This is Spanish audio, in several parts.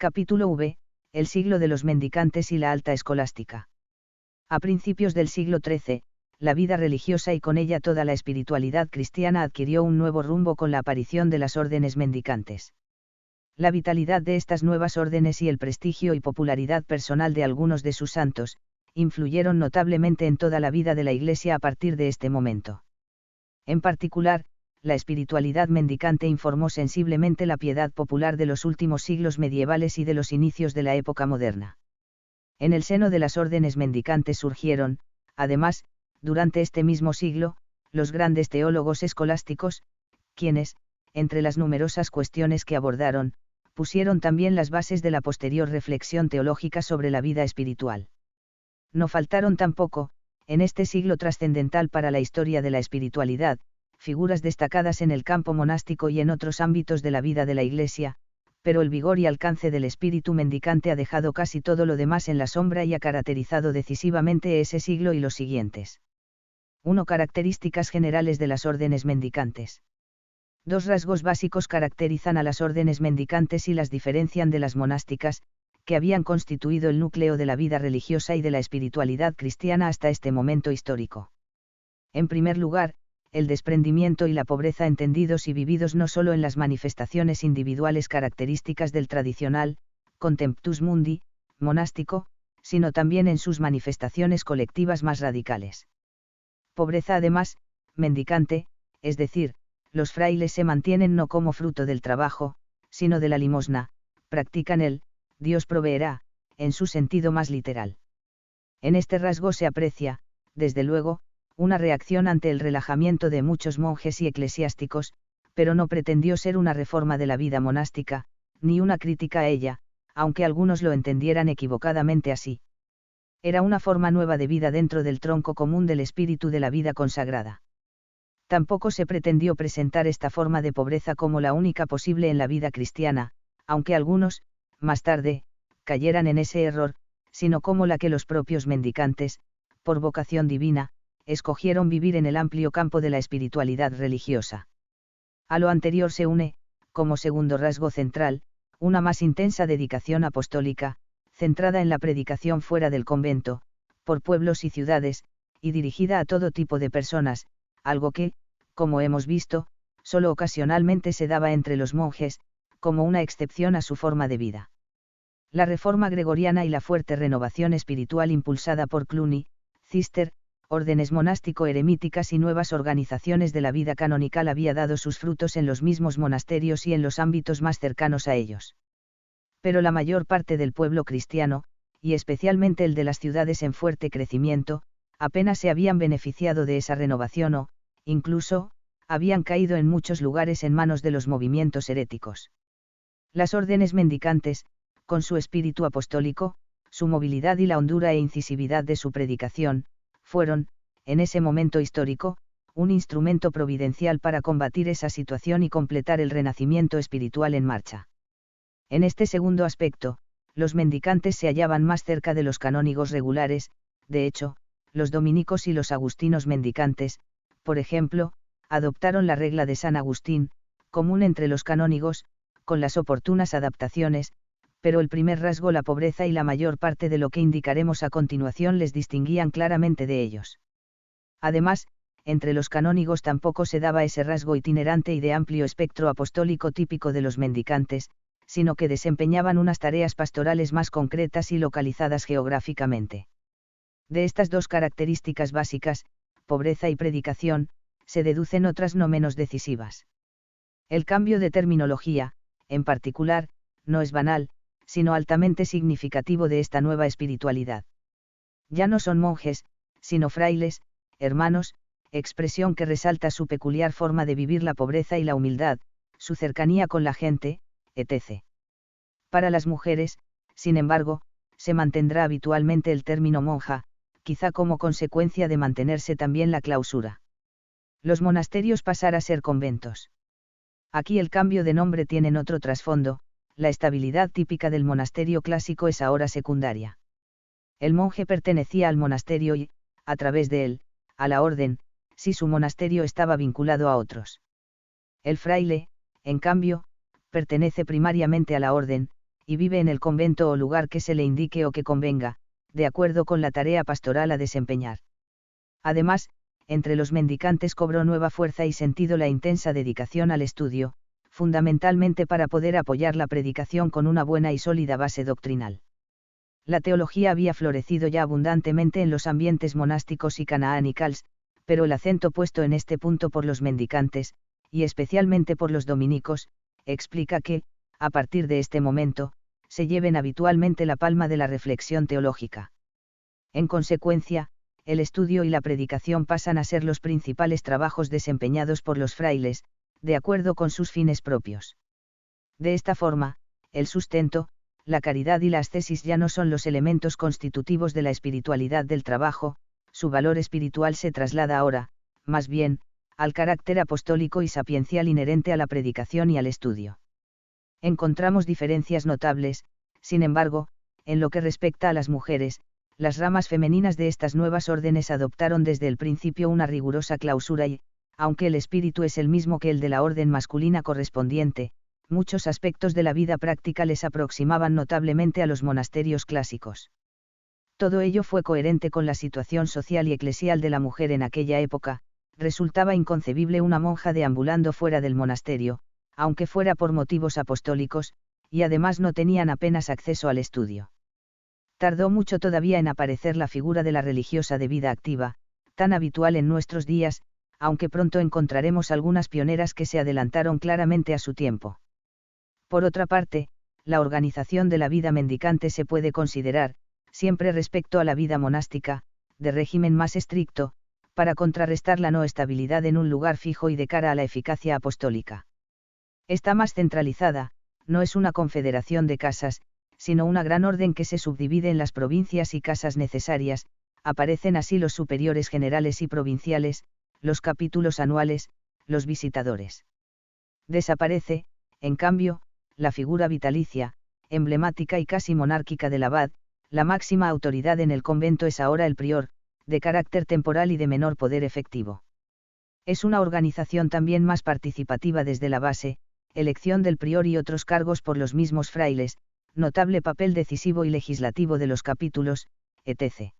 Capítulo V, el siglo de los mendicantes y la alta escolástica. A principios del siglo XIII, la vida religiosa y con ella toda la espiritualidad cristiana adquirió un nuevo rumbo con la aparición de las órdenes mendicantes. La vitalidad de estas nuevas órdenes y el prestigio y popularidad personal de algunos de sus santos, influyeron notablemente en toda la vida de la Iglesia a partir de este momento. En particular, la espiritualidad mendicante informó sensiblemente la piedad popular de los últimos siglos medievales y de los inicios de la época moderna. En el seno de las órdenes mendicantes surgieron, además, durante este mismo siglo, los grandes teólogos escolásticos, quienes, entre las numerosas cuestiones que abordaron, pusieron también las bases de la posterior reflexión teológica sobre la vida espiritual. No faltaron tampoco, en este siglo trascendental para la historia de la espiritualidad, figuras destacadas en el campo monástico y en otros ámbitos de la vida de la Iglesia, pero el vigor y alcance del espíritu mendicante ha dejado casi todo lo demás en la sombra y ha caracterizado decisivamente ese siglo y los siguientes. 1. Características generales de las órdenes mendicantes. Dos rasgos básicos caracterizan a las órdenes mendicantes y las diferencian de las monásticas, que habían constituido el núcleo de la vida religiosa y de la espiritualidad cristiana hasta este momento histórico. En primer lugar, el desprendimiento y la pobreza entendidos y vividos no solo en las manifestaciones individuales características del tradicional, contemptus mundi, monástico, sino también en sus manifestaciones colectivas más radicales. Pobreza además, mendicante, es decir, los frailes se mantienen no como fruto del trabajo, sino de la limosna, practican el Dios proveerá, en su sentido más literal. En este rasgo se aprecia, desde luego, una reacción ante el relajamiento de muchos monjes y eclesiásticos, pero no pretendió ser una reforma de la vida monástica, ni una crítica a ella, aunque algunos lo entendieran equivocadamente así. Era una forma nueva de vida dentro del tronco común del espíritu de la vida consagrada. Tampoco se pretendió presentar esta forma de pobreza como la única posible en la vida cristiana, aunque algunos, más tarde, cayeran en ese error, sino como la que los propios mendicantes, por vocación divina, escogieron vivir en el amplio campo de la espiritualidad religiosa. A lo anterior se une, como segundo rasgo central, una más intensa dedicación apostólica, centrada en la predicación fuera del convento, por pueblos y ciudades, y dirigida a todo tipo de personas, algo que, como hemos visto, solo ocasionalmente se daba entre los monjes, como una excepción a su forma de vida. La reforma gregoriana y la fuerte renovación espiritual impulsada por Cluny, Cister, órdenes monástico-eremíticas y nuevas organizaciones de la vida canonical había dado sus frutos en los mismos monasterios y en los ámbitos más cercanos a ellos. Pero la mayor parte del pueblo cristiano, y especialmente el de las ciudades en fuerte crecimiento, apenas se habían beneficiado de esa renovación o, incluso, habían caído en muchos lugares en manos de los movimientos heréticos. Las órdenes mendicantes, con su espíritu apostólico, su movilidad y la hondura e incisividad de su predicación, fueron, en ese momento histórico, un instrumento providencial para combatir esa situación y completar el renacimiento espiritual en marcha. En este segundo aspecto, los mendicantes se hallaban más cerca de los canónigos regulares, de hecho, los dominicos y los agustinos mendicantes, por ejemplo, adoptaron la regla de San Agustín, común entre los canónigos, con las oportunas adaptaciones, pero el primer rasgo, la pobreza y la mayor parte de lo que indicaremos a continuación les distinguían claramente de ellos. Además, entre los canónigos tampoco se daba ese rasgo itinerante y de amplio espectro apostólico típico de los mendicantes, sino que desempeñaban unas tareas pastorales más concretas y localizadas geográficamente. De estas dos características básicas, pobreza y predicación, se deducen otras no menos decisivas. El cambio de terminología, en particular, no es banal, sino altamente significativo de esta nueva espiritualidad. Ya no son monjes, sino frailes, hermanos, expresión que resalta su peculiar forma de vivir la pobreza y la humildad, su cercanía con la gente, etc. Para las mujeres, sin embargo, se mantendrá habitualmente el término monja, quizá como consecuencia de mantenerse también la clausura. Los monasterios pasar a ser conventos. Aquí el cambio de nombre tiene otro trasfondo, la estabilidad típica del monasterio clásico es ahora secundaria. El monje pertenecía al monasterio y, a través de él, a la orden, si su monasterio estaba vinculado a otros. El fraile, en cambio, pertenece primariamente a la orden, y vive en el convento o lugar que se le indique o que convenga, de acuerdo con la tarea pastoral a desempeñar. Además, entre los mendicantes cobró nueva fuerza y sentido la intensa dedicación al estudio, fundamentalmente para poder apoyar la predicación con una buena y sólida base doctrinal. La teología había florecido ya abundantemente en los ambientes monásticos y canaanicals, pero el acento puesto en este punto por los mendicantes, y especialmente por los dominicos, explica que, a partir de este momento, se lleven habitualmente la palma de la reflexión teológica. En consecuencia, el estudio y la predicación pasan a ser los principales trabajos desempeñados por los frailes, de acuerdo con sus fines propios. De esta forma, el sustento, la caridad y la ascesis ya no son los elementos constitutivos de la espiritualidad del trabajo, su valor espiritual se traslada ahora, más bien, al carácter apostólico y sapiencial inherente a la predicación y al estudio. Encontramos diferencias notables, sin embargo, en lo que respecta a las mujeres. Las ramas femeninas de estas nuevas órdenes adoptaron desde el principio una rigurosa clausura y, aunque el espíritu es el mismo que el de la orden masculina correspondiente, muchos aspectos de la vida práctica les aproximaban notablemente a los monasterios clásicos. Todo ello fue coherente con la situación social y eclesial de la mujer en aquella época. Resultaba inconcebible una monja deambulando fuera del monasterio, aunque fuera por motivos apostólicos, y además no tenían apenas acceso al estudio. Tardó mucho todavía en aparecer la figura de la religiosa de vida activa, tan habitual en nuestros días, aunque pronto encontraremos algunas pioneras que se adelantaron claramente a su tiempo. Por otra parte, la organización de la vida mendicante se puede considerar, siempre respecto a la vida monástica, de régimen más estricto, para contrarrestar la no estabilidad en un lugar fijo y de cara a la eficacia apostólica. Está más centralizada, no es una confederación de casas, sino una gran orden que se subdivide en las provincias y casas necesarias. Aparecen así los superiores generales y provinciales, los capítulos anuales, los visitadores. Desaparece, en cambio, la figura vitalicia, emblemática y casi monárquica del abad. La máxima autoridad en el convento es ahora el prior, de carácter temporal y de menor poder efectivo. Es una organización también más participativa desde la base, elección del prior y otros cargos por los mismos frailes, notable papel decisivo y legislativo de los capítulos, etc.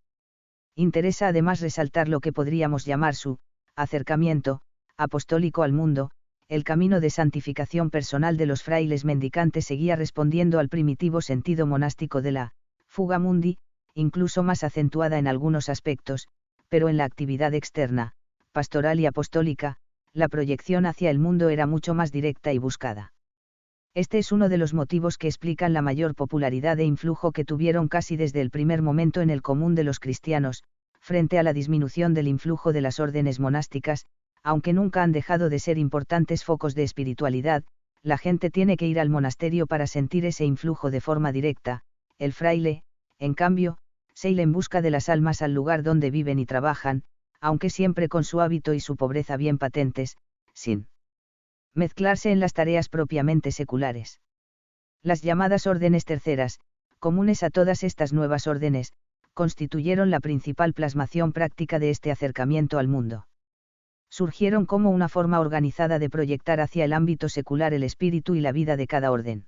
Interesa además resaltar lo que podríamos llamar su acercamiento apostólico al mundo. El camino de santificación personal de los frailes mendicantes seguía respondiendo al primitivo sentido monástico de la fuga mundi, incluso más acentuada en algunos aspectos, pero en la actividad externa, pastoral y apostólica, la proyección hacia el mundo era mucho más directa y buscada. Este es uno de los motivos que explican la mayor popularidad e influjo que tuvieron casi desde el primer momento en el común de los cristianos, frente a la disminución del influjo de las órdenes monásticas. Aunque nunca han dejado de ser importantes focos de espiritualidad, la gente tiene que ir al monasterio para sentir ese influjo de forma directa. El fraile, en cambio, se ir en busca de las almas al lugar donde viven y trabajan, aunque siempre con su hábito y su pobreza bien patentes, sin mezclarse en las tareas propiamente seculares. Las llamadas órdenes terceras, comunes a todas estas nuevas órdenes, constituyeron la principal plasmación práctica de este acercamiento al mundo. Surgieron como una forma organizada de proyectar hacia el ámbito secular el espíritu y la vida de cada orden.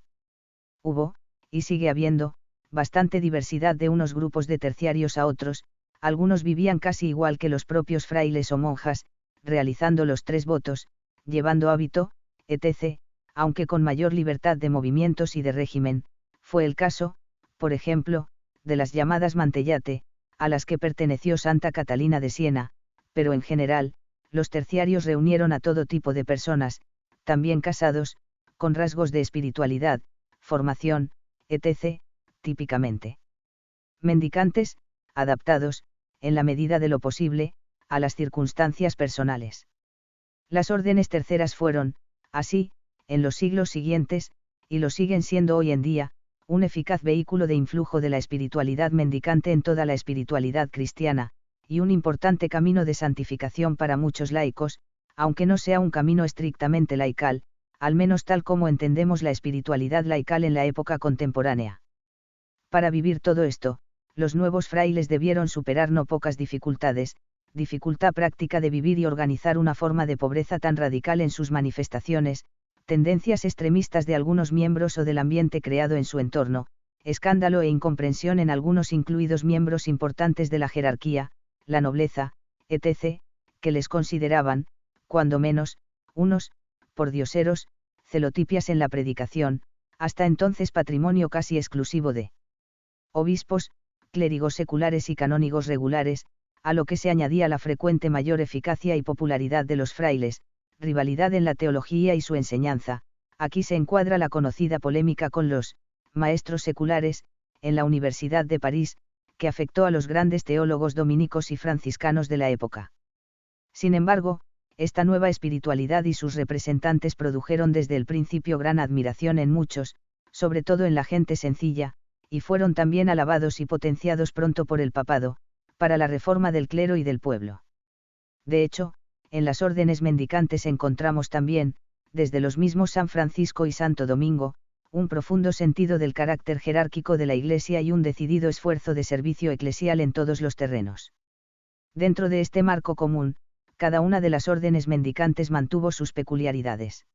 Hubo, y sigue habiendo, bastante diversidad de unos grupos de terciarios a otros. Algunos vivían casi igual que los propios frailes o monjas, realizando los 3 votos, llevando hábito, etc., aunque con mayor libertad de movimientos y de régimen. Fue el caso, por ejemplo, de las llamadas Mantellate, a las que perteneció Santa Catalina de Siena, pero en general, los terciarios reunieron a todo tipo de personas, también casados, con rasgos de espiritualidad, formación, etc., típicamente mendicantes, adaptados, en la medida de lo posible, a las circunstancias personales. Las órdenes terceras fueron, así, en los siglos siguientes, y lo siguen siendo hoy en día, un eficaz vehículo de influjo de la espiritualidad mendicante en toda la espiritualidad cristiana, y un importante camino de santificación para muchos laicos, aunque no sea un camino estrictamente laical, al menos tal como entendemos la espiritualidad laical en la época contemporánea. Para vivir todo esto, los nuevos frailes debieron superar no pocas dificultades, dificultad práctica de vivir y organizar una forma de pobreza tan radical en sus manifestaciones, tendencias extremistas de algunos miembros o del ambiente creado en su entorno, escándalo e incomprensión en algunos incluidos miembros importantes de la jerarquía, la nobleza, etc., que les consideraban, cuando menos, unos pordioseros, celotipias en la predicación, hasta entonces patrimonio casi exclusivo de obispos, clérigos seculares y canónigos regulares, a lo que se añadía la frecuente mayor eficacia y popularidad de los frailes, rivalidad en la teología y su enseñanza. Aquí se encuadra la conocida polémica con los maestros seculares, en la Universidad de París, que afectó a los grandes teólogos dominicos y franciscanos de la época. Sin embargo, esta nueva espiritualidad y sus representantes produjeron desde el principio gran admiración en muchos, sobre todo en la gente sencilla, y fueron también alabados y potenciados pronto por el papado, para la reforma del clero y del pueblo. De hecho, en las órdenes mendicantes encontramos también, desde los mismos San Francisco y Santo Domingo, un profundo sentido del carácter jerárquico de la Iglesia y un decidido esfuerzo de servicio eclesial en todos los terrenos. Dentro de este marco común, cada una de las órdenes mendicantes mantuvo sus peculiaridades.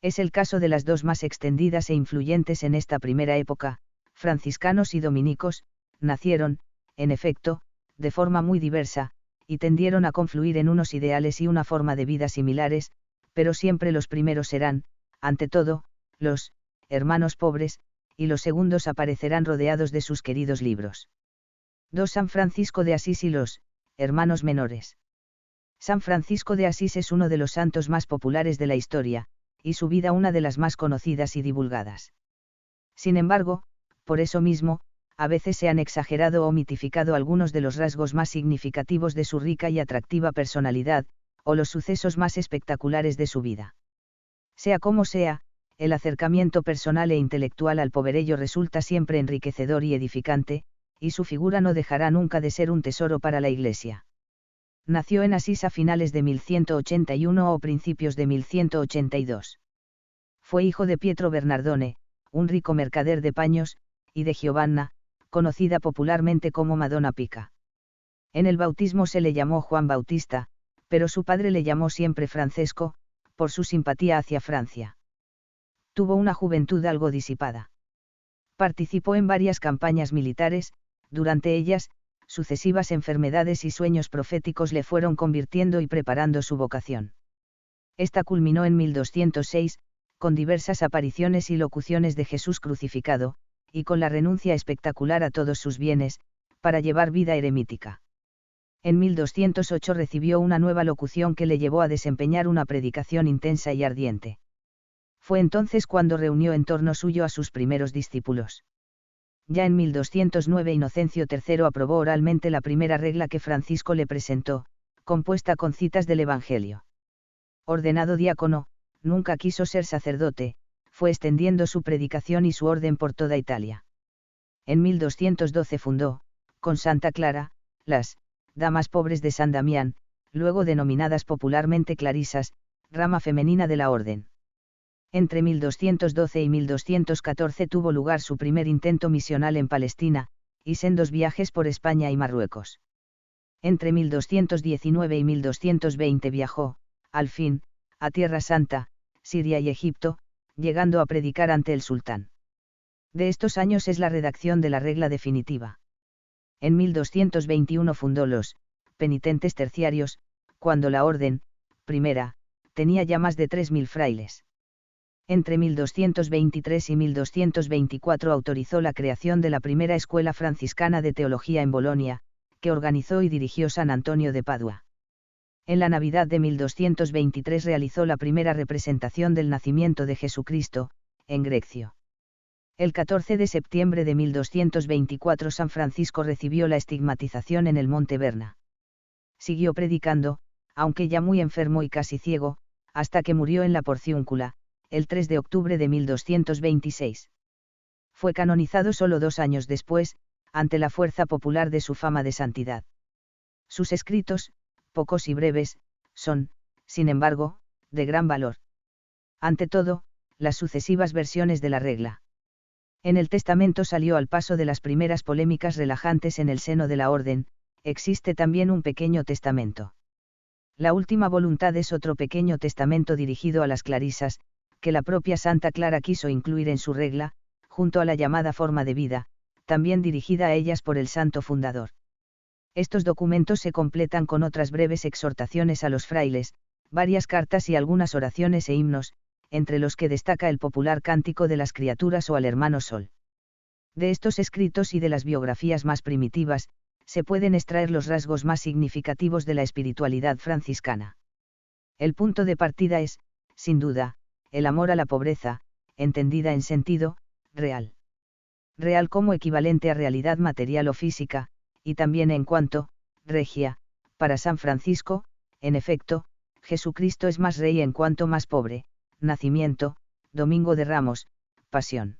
Es el caso de las dos más extendidas e influyentes en esta primera época, franciscanos y dominicos, nacieron, en efecto, de forma muy diversa, y tendieron a confluir en unos ideales y una forma de vida similares, pero siempre los primeros serán, ante todo, los hermanos pobres, y los segundos aparecerán rodeados de sus queridos libros. 2. San Francisco de Asís y los hermanos menores. San Francisco de Asís es uno de los santos más populares de la historia, y su vida una de las más conocidas y divulgadas. Sin embargo, por eso mismo, a veces se han exagerado o mitificado algunos de los rasgos más significativos de su rica y atractiva personalidad, o los sucesos más espectaculares de su vida. Sea como sea, el acercamiento personal e intelectual al poverello resulta siempre enriquecedor y edificante, y su figura no dejará nunca de ser un tesoro para la Iglesia. Nació en Asís a finales de 1181 o principios de 1182. Fue hijo de Pietro Bernardone, un rico mercader de paños, y de Giovanna, conocida popularmente como Madonna Pica. En el bautismo se le llamó Juan Bautista, pero su padre le llamó siempre Francesco, por su simpatía hacia Francia. Tuvo una juventud algo disipada. Participó en varias campañas militares, durante ellas, sucesivas enfermedades y sueños proféticos le fueron convirtiendo y preparando su vocación. Esta culminó en 1206, con diversas apariciones y locuciones de Jesús crucificado, y con la renuncia espectacular a todos sus bienes, para llevar vida eremítica. En 1208 recibió una nueva locución que le llevó a desempeñar una predicación intensa y ardiente. Fue entonces cuando reunió en torno suyo a sus primeros discípulos. Ya en 1209 Inocencio III aprobó oralmente la primera regla que Francisco le presentó, compuesta con citas del Evangelio. Ordenado diácono, nunca quiso ser sacerdote, fue extendiendo su predicación y su orden por toda Italia. En 1212 fundó, con Santa Clara, las Damas Pobres de San Damián, luego denominadas popularmente clarisas, rama femenina de la orden. Entre 1212 y 1214 tuvo lugar su primer intento misional en Palestina, y sendos viajes por España y Marruecos. Entre 1219 y 1220 viajó, al fin, a Tierra Santa, Siria y Egipto, llegando a predicar ante el sultán. De estos años es la redacción de la regla definitiva. En 1221 fundó los penitentes terciarios, cuando la orden, primera, tenía ya más de 3.000 frailes. Entre 1223 y 1224 autorizó la creación de la primera escuela franciscana de teología en Bolonia, que organizó y dirigió San Antonio de Padua. En la Navidad de 1223 realizó la primera representación del nacimiento de Jesucristo, en Grecio. El 14 de septiembre de 1224 San Francisco recibió la estigmatización en el Monte Berna. Siguió predicando, aunque ya muy enfermo y casi ciego, hasta que murió en la Porciúncula, el 3 de octubre de 1226. Fue canonizado solo 2 años después, ante la fuerza popular de su fama de santidad. Sus escritos, pocos y breves, son, sin embargo, de gran valor. Ante todo, las sucesivas versiones de la regla. En el testamento salió al paso de las primeras polémicas relajantes en el seno de la orden, existe también un pequeño testamento. La última voluntad es otro pequeño testamento dirigido a las clarisas, que la propia Santa Clara quiso incluir en su regla, junto a la llamada forma de vida, también dirigida a ellas por el santo fundador. Estos documentos se completan con otras breves exhortaciones a los frailes, varias cartas y algunas oraciones e himnos, entre los que destaca el popular Cántico de las Criaturas o al Hermano Sol. De estos escritos y de las biografías más primitivas, se pueden extraer los rasgos más significativos de la espiritualidad franciscana. El punto de partida es, sin duda, el amor a la pobreza, entendida en sentido real. Real como equivalente a realidad material o física, y también en cuanto, regia, para San Francisco, en efecto, Jesucristo es más rey en cuanto más pobre, nacimiento, Domingo de Ramos, pasión.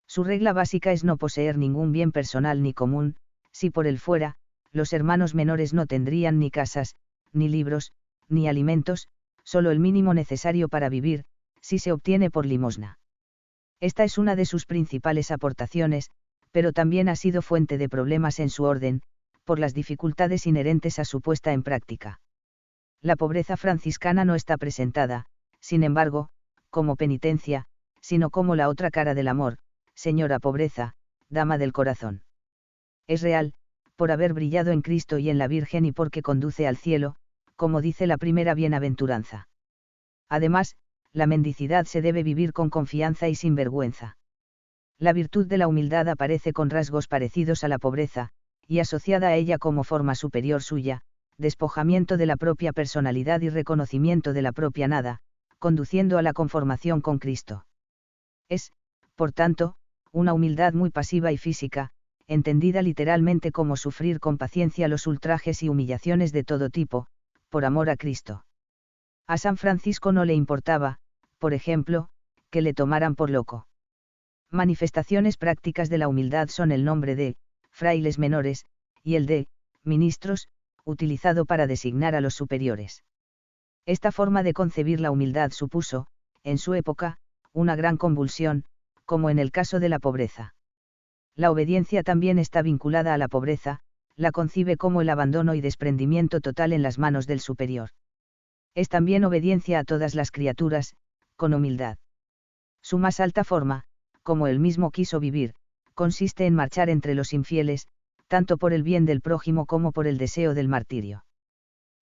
Su regla básica es no poseer ningún bien personal ni común, si por él fuera, los hermanos menores no tendrían ni casas, ni libros, ni alimentos, solo el mínimo necesario para vivir, si se obtiene por limosna. Esta es una de sus principales aportaciones, pero también ha sido fuente de problemas en su orden, por las dificultades inherentes a su puesta en práctica. La pobreza franciscana no está presentada, sin embargo, como penitencia, sino como la otra cara del amor, señora pobreza, dama del corazón. Es real, por haber brillado en Cristo y en la Virgen y porque conduce al cielo, como dice la primera bienaventuranza. Además, la mendicidad se debe vivir con confianza y sin vergüenza. La virtud de la humildad aparece con rasgos parecidos a la pobreza, y asociada a ella como forma superior suya, despojamiento de la propia personalidad y reconocimiento de la propia nada, conduciendo a la conformación con Cristo. Es, por tanto, una humildad muy pasiva y física, entendida literalmente como sufrir con paciencia los ultrajes y humillaciones de todo tipo, por amor a Cristo. A San Francisco no le importaba, por ejemplo, que le tomaran por loco. Manifestaciones prácticas de la humildad son el nombre de frailes menores, y el de ministros, utilizado para designar a los superiores. Esta forma de concebir la humildad supuso, en su época, una gran convulsión, como en el caso de la pobreza. La obediencia también está vinculada a la pobreza, la concibe como el abandono y desprendimiento total en las manos del superior. Es también obediencia a todas las criaturas, con humildad. Su más alta forma, como él mismo quiso vivir, consiste en marchar entre los infieles, tanto por el bien del prójimo como por el deseo del martirio.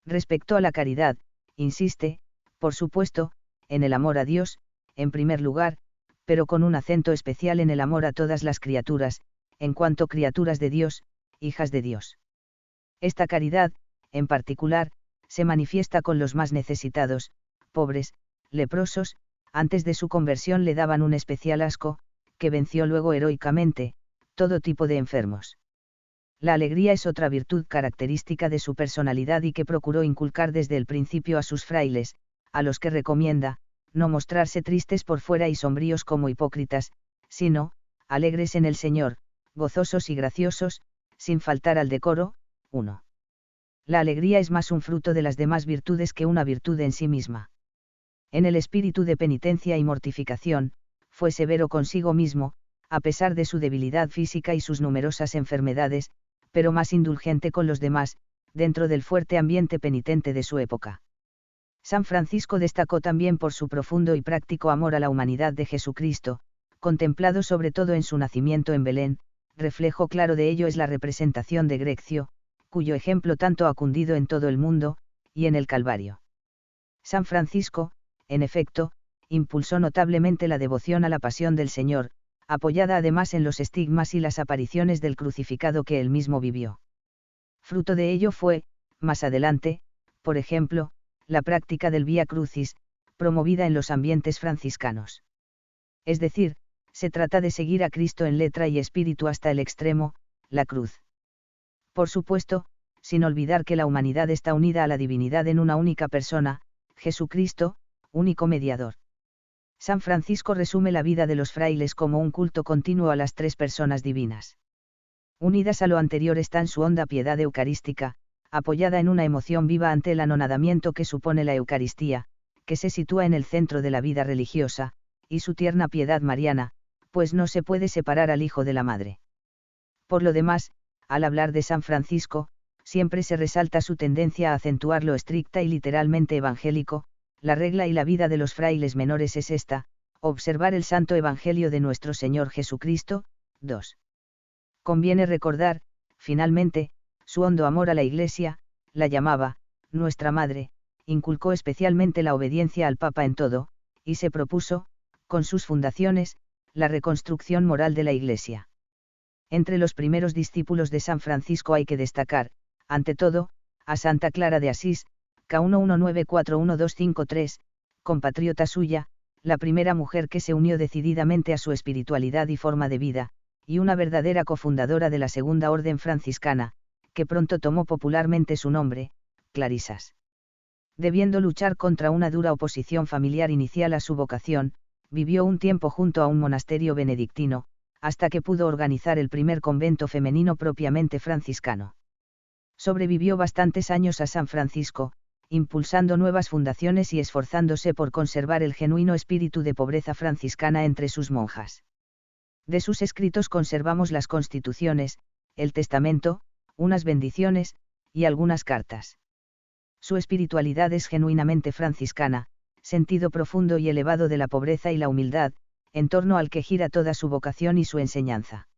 Respecto a la caridad, insiste, por supuesto, en el amor a Dios, en primer lugar, pero con un acento especial en el amor a todas las criaturas, en cuanto criaturas de Dios, hijas de Dios. Esta caridad, en particular, se manifiesta con los más necesitados, pobres, leprosos, antes de su conversión le daban un especial asco, que venció luego heroicamente, todo tipo de enfermos. La alegría es otra virtud característica de su personalidad y que procuró inculcar desde el principio a sus frailes, a los que recomienda, no mostrarse tristes por fuera y sombríos como hipócritas, sino, alegres en el Señor, gozosos y graciosos, sin faltar al decoro. 1. La alegría es más un fruto de las demás virtudes que una virtud en sí misma. En el espíritu de penitencia y mortificación, fue severo consigo mismo, a pesar de su debilidad física y sus numerosas enfermedades, pero más indulgente con los demás, dentro del fuerte ambiente penitente de su época. San Francisco destacó también por su profundo y práctico amor a la humanidad de Jesucristo, contemplado sobre todo en su nacimiento en Belén. Reflejo claro de ello es la representación de Grecio, cuyo ejemplo tanto ha cundido en todo el mundo, y en el Calvario. San Francisco, en efecto, impulsó notablemente la devoción a la pasión del Señor, apoyada además en los estigmas y las apariciones del crucificado que él mismo vivió. Fruto de ello fue, más adelante, por ejemplo, la práctica del Vía Crucis, promovida en los ambientes franciscanos. Es decir, se trata de seguir a Cristo en letra y espíritu hasta el extremo, la cruz. Por supuesto, sin olvidar que la humanidad está unida a la divinidad en una única persona, Jesucristo, único mediador. San Francisco resume la vida de los frailes como un culto continuo a las tres personas divinas. Unidas a lo anterior están su honda piedad eucarística, apoyada en una emoción viva ante el anonadamiento que supone la Eucaristía, que se sitúa en el centro de la vida religiosa, y su tierna piedad mariana, pues no se puede separar al Hijo de la Madre. Por lo demás, al hablar de San Francisco, siempre se resalta su tendencia a acentuar lo estricta y literalmente evangélico, la regla y la vida de los frailes menores es esta: observar el Santo Evangelio de nuestro Señor Jesucristo. 2. Conviene recordar, finalmente, su hondo amor a la Iglesia, la llamaba nuestra madre, inculcó especialmente la obediencia al Papa en todo, y se propuso, con sus fundaciones, la reconstrucción moral de la Iglesia. Entre los primeros discípulos de San Francisco hay que destacar, ante todo, a Santa Clara de Asís, K11941253, compatriota suya, la primera mujer que se unió decididamente a su espiritualidad y forma de vida, y una verdadera cofundadora de la Segunda Orden Franciscana, que pronto tomó popularmente su nombre, Clarisas. Debiendo luchar contra una dura oposición familiar inicial a su vocación, vivió un tiempo junto a un monasterio benedictino, hasta que pudo organizar el primer convento femenino propiamente franciscano. Sobrevivió bastantes años a San Francisco, impulsando nuevas fundaciones y esforzándose por conservar el genuino espíritu de pobreza franciscana entre sus monjas. De sus escritos conservamos las constituciones, el testamento, unas bendiciones, y algunas cartas. Su espiritualidad es genuinamente franciscana, sentido profundo y elevado de la pobreza y la humildad, en torno al que gira toda su vocación y su enseñanza.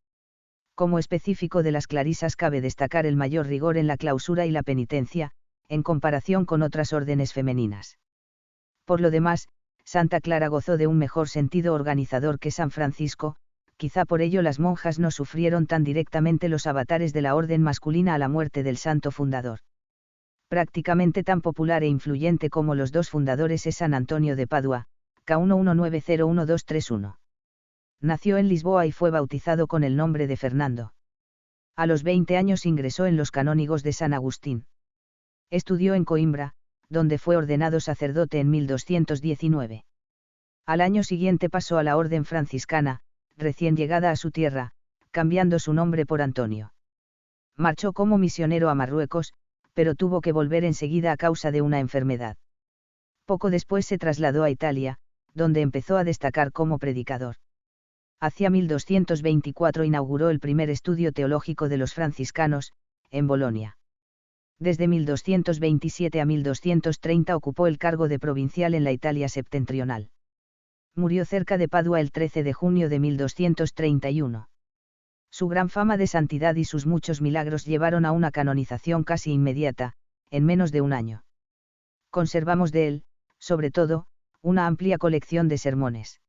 Como específico de las clarisas cabe destacar el mayor rigor en la clausura y la penitencia, en comparación con otras órdenes femeninas. Por lo demás, Santa Clara gozó de un mejor sentido organizador que San Francisco, quizá por ello las monjas no sufrieron tan directamente los avatares de la orden masculina a la muerte del santo fundador. Prácticamente tan popular e influyente como los dos fundadores es San Antonio de Padua, K11901231. Nació en Lisboa y fue bautizado con el nombre de Fernando. A los 20 años ingresó en los canónigos de San Agustín. Estudió en Coimbra, donde fue ordenado sacerdote en 1219. Al año siguiente pasó a la orden franciscana, recién llegada a su tierra, cambiando su nombre por Antonio. Marchó como misionero a Marruecos, pero tuvo que volver enseguida a causa de una enfermedad. Poco después se trasladó a Italia, donde empezó a destacar como predicador. Hacia 1224 inauguró el primer estudio teológico de los franciscanos, en Bolonia. Desde 1227 a 1230 ocupó el cargo de provincial en la Italia septentrional. Murió cerca de Padua el 13 de junio de 1231. Su gran fama de santidad y sus muchos milagros llevaron a una canonización casi inmediata, en menos de un año. Conservamos de él, sobre todo, una amplia colección de sermones.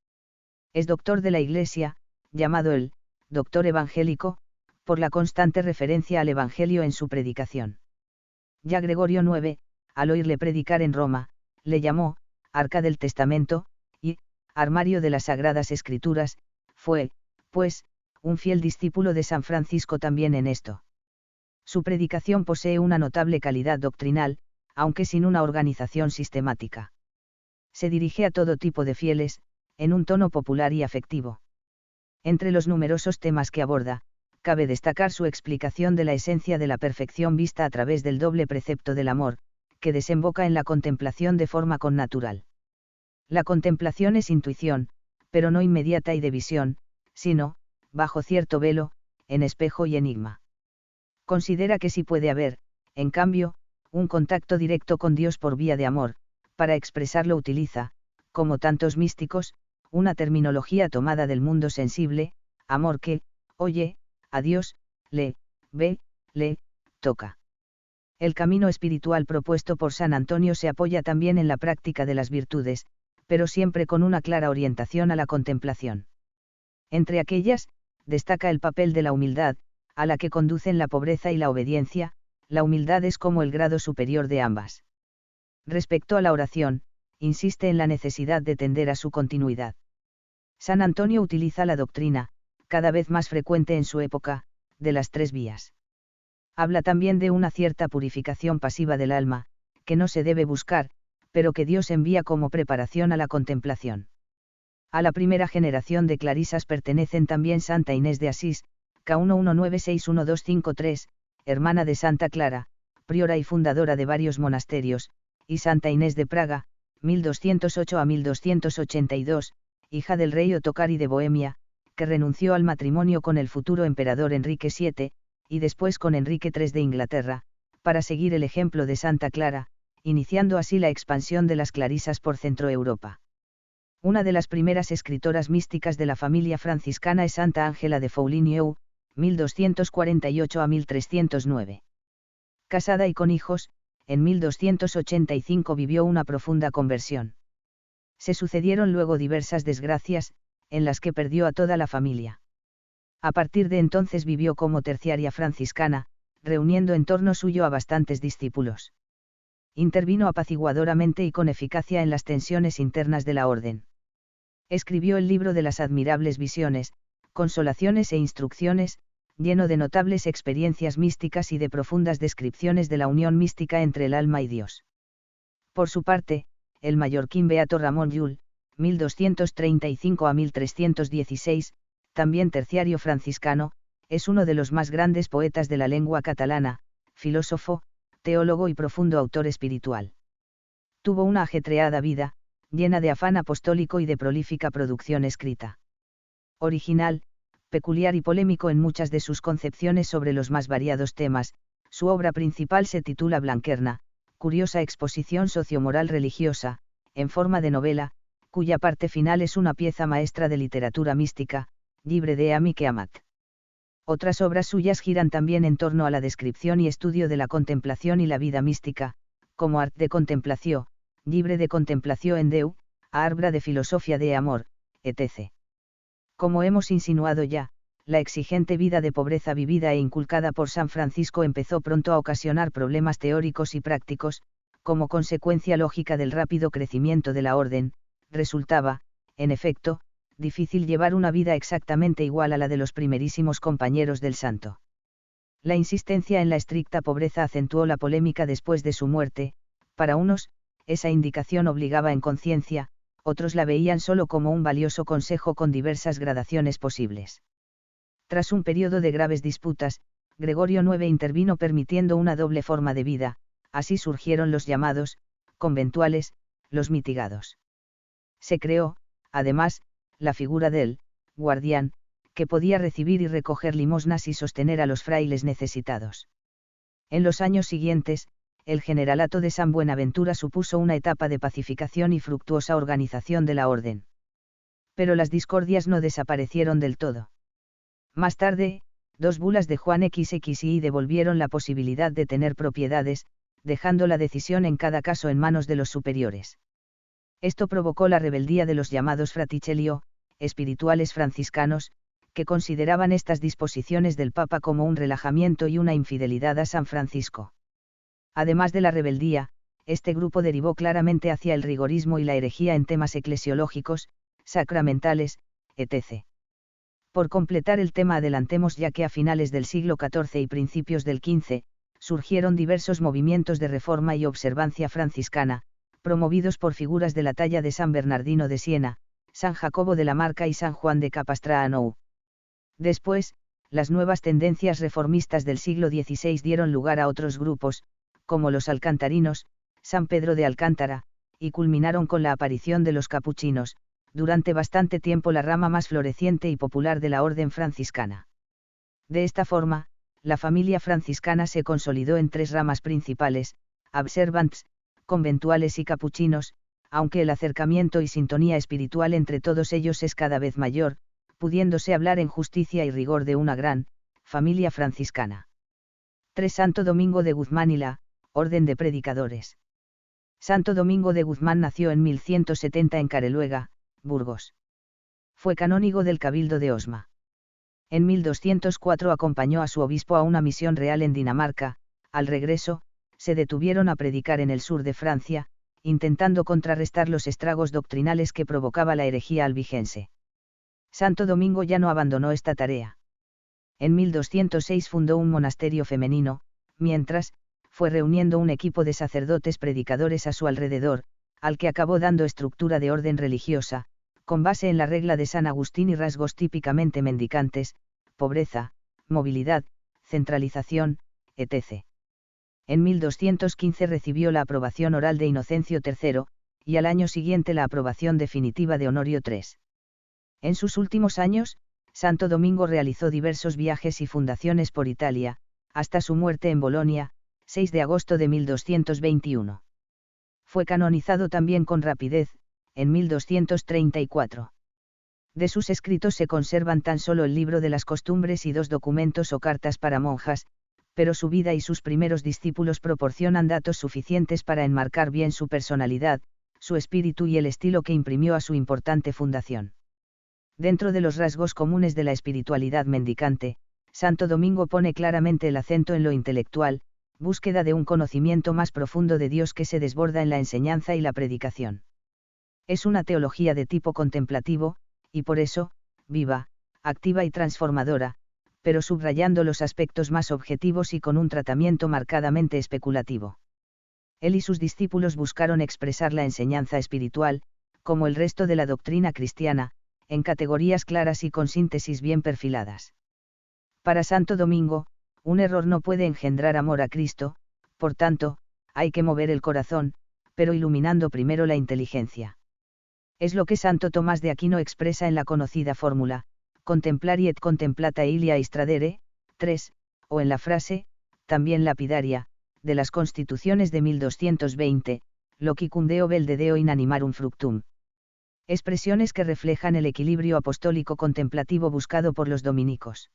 Es doctor de la Iglesia, llamado el doctor evangélico, por la constante referencia al Evangelio en su predicación. Ya Gregorio IX, al oírle predicar en Roma, le llamó Arca del Testamento, y Armario de las Sagradas Escrituras. Fue, pues, un fiel discípulo de San Francisco también en esto. Su predicación posee una notable calidad doctrinal, aunque sin una organización sistemática. Se dirige a todo tipo de fieles, en un tono popular y afectivo. Entre los numerosos temas que aborda, cabe destacar su explicación de la esencia de la perfección vista a través del doble precepto del amor, que desemboca en la contemplación de forma connatural. La contemplación es intuición, pero no inmediata y de visión, sino, bajo cierto velo, en espejo y enigma. Considera que sí puede haber, en cambio, un contacto directo con Dios por vía de amor. Para expresarlo utiliza, como tantos místicos, una terminología tomada del mundo sensible: amor que oye a Dios, le ve, le toca. El camino espiritual propuesto por San Antonio se apoya también en la práctica de las virtudes, pero siempre con una clara orientación a la contemplación. Entre aquellas, destaca el papel de la humildad, a la que conducen la pobreza y la obediencia. La humildad es como el grado superior de ambas. Respecto a la oración, insiste en la necesidad de tender a su continuidad. San Antonio utiliza la doctrina, cada vez más frecuente en su época, de las tres vías. Habla también de una cierta purificación pasiva del alma, que no se debe buscar, pero que Dios envía como preparación a la contemplación. A la primera generación de clarisas pertenecen también Santa Inés de Asís, K11961253, hermana de Santa Clara, priora y fundadora de varios monasterios, y Santa Inés de Praga, 1208 a 1282, hija del rey Otokari de Bohemia, que renunció al matrimonio con el futuro emperador Enrique VII, y después con Enrique III de Inglaterra, para seguir el ejemplo de Santa Clara, iniciando así la expansión de las clarisas por Centroeuropa. Una de las primeras escritoras místicas de la familia franciscana es Santa Ángela de Foligno, 1248 a 1309. Casada y con hijos, en 1285 vivió una profunda conversión. Se sucedieron luego diversas desgracias, en las que perdió a toda la familia. A partir de entonces vivió como terciaria franciscana, reuniendo en torno suyo a bastantes discípulos. Intervino apaciguadoramente y con eficacia en las tensiones internas de la orden. Escribió el libro de las admirables visiones, consolaciones e instrucciones, lleno de notables experiencias místicas y de profundas descripciones de la unión mística entre el alma y Dios. Por su parte, el mallorquín beato Ramón Llull, 1235 a 1316, también terciario franciscano, es uno de los más grandes poetas de la lengua catalana, filósofo, teólogo y profundo autor espiritual. Tuvo una ajetreada vida, llena de afán apostólico y de prolífica producción escrita. Original, peculiar y polémico en muchas de sus concepciones sobre los más variados temas, su obra principal se titula Blanquerna, curiosa exposición sociomoral religiosa, en forma de novela, cuya parte final es una pieza maestra de literatura mística, Llibre de Am i que Amat. Otras obras suyas giran también en torno a la descripción y estudio de la contemplación y la vida mística, como Art de Contemplació, Llibre de Contemplació en Déu, Arbra de Filosofia de Amor, etc. Como hemos insinuado ya, la exigente vida de pobreza vivida e inculcada por San Francisco empezó pronto a ocasionar problemas teóricos y prácticos, como consecuencia lógica del rápido crecimiento de la orden, resultaba, en efecto, difícil llevar una vida exactamente igual a la de los primerísimos compañeros del santo. La insistencia en la estricta pobreza acentuó la polémica después de su muerte. Para unos, esa indicación obligaba en conciencia, otros la veían solo como un valioso consejo con diversas gradaciones posibles. Tras un periodo de graves disputas, Gregorio IX intervino permitiendo una doble forma de vida, así surgieron los llamados conventuales, los mitigados. Se creó, además, la figura del guardián, que podía recibir y recoger limosnas y sostener a los frailes necesitados. En los años siguientes, el generalato de San Buenaventura supuso una etapa de pacificación y fructuosa organización de la orden. Pero las discordias no desaparecieron del todo. Más tarde, dos bulas de Juan XXI devolvieron la posibilidad de tener propiedades, dejando la decisión en cada caso en manos de los superiores. Esto provocó la rebeldía de los llamados fraticelli, espirituales franciscanos, que consideraban estas disposiciones del Papa como un relajamiento y una infidelidad a San Francisco. Además de la rebeldía, este grupo derivó claramente hacia el rigorismo y la herejía en temas eclesiológicos, sacramentales, etc. Por completar el tema adelantemos ya que a finales del siglo XIV y principios del XV, surgieron diversos movimientos de reforma y observancia franciscana, promovidos por figuras de la talla de San Bernardino de Siena, San Jacobo de la Marca y San Juan de Capastrano. Después, las nuevas tendencias reformistas del siglo XVI dieron lugar a otros grupos, como los alcantarinos, San Pedro de Alcántara, y culminaron con la aparición de los capuchinos, durante bastante tiempo la rama más floreciente y popular de la orden franciscana. De esta forma, la familia franciscana se consolidó en tres ramas principales, observants, conventuales y capuchinos, aunque el acercamiento y sintonía espiritual entre todos ellos es cada vez mayor, pudiéndose hablar en justicia y rigor de una gran familia franciscana. 3. Santo Domingo de Guzmán y la Orden de Predicadores. Santo Domingo de Guzmán nació en 1170 en Careluega, Burgos. Fue canónigo del Cabildo de Osma. En 1204 acompañó a su obispo a una misión real en Dinamarca. Al regreso, se detuvieron a predicar en el sur de Francia, intentando contrarrestar los estragos doctrinales que provocaba la herejía albigense. Santo Domingo ya no abandonó esta tarea. En 1206 fundó un monasterio femenino, mientras, fue reuniendo un equipo de sacerdotes predicadores a su alrededor, al que acabó dando estructura de orden religiosa, con base en la regla de San Agustín y rasgos típicamente mendicantes, pobreza, movilidad, centralización, etc. En 1215 recibió la aprobación oral de Inocencio III, y al año siguiente la aprobación definitiva de Honorio III. En sus últimos años, Santo Domingo realizó diversos viajes y fundaciones por Italia, hasta su muerte en Bolonia, 6 de agosto de 1221. Fue canonizado también con rapidez, en 1234. De sus escritos se conservan tan solo el libro de las costumbres y 2 documentos o cartas para monjas, pero su vida y sus primeros discípulos proporcionan datos suficientes para enmarcar bien su personalidad, su espíritu y el estilo que imprimió a su importante fundación. Dentro de los rasgos comunes de la espiritualidad mendicante, Santo Domingo pone claramente el acento en lo intelectual, búsqueda de un conocimiento más profundo de Dios que se desborda en la enseñanza y la predicación. Es una teología de tipo contemplativo, y por eso, viva, activa y transformadora, pero subrayando los aspectos más objetivos y con un tratamiento marcadamente especulativo. Él y sus discípulos buscaron expresar la enseñanza espiritual, como el resto de la doctrina cristiana, en categorías claras y con síntesis bien perfiladas. Para Santo Domingo, un error no puede engendrar amor a Cristo, por tanto, hay que mover el corazón, pero iluminando primero la inteligencia. Es lo que Santo Tomás de Aquino expresa en la conocida fórmula, contemplari et contemplata ilia istradere, 3, o en la frase, también lapidaria, de las Constituciones de 1220, locicum Deo vel de Deo in animarum fructum. Expresiones que reflejan el equilibrio apostólico contemplativo buscado por los dominicos.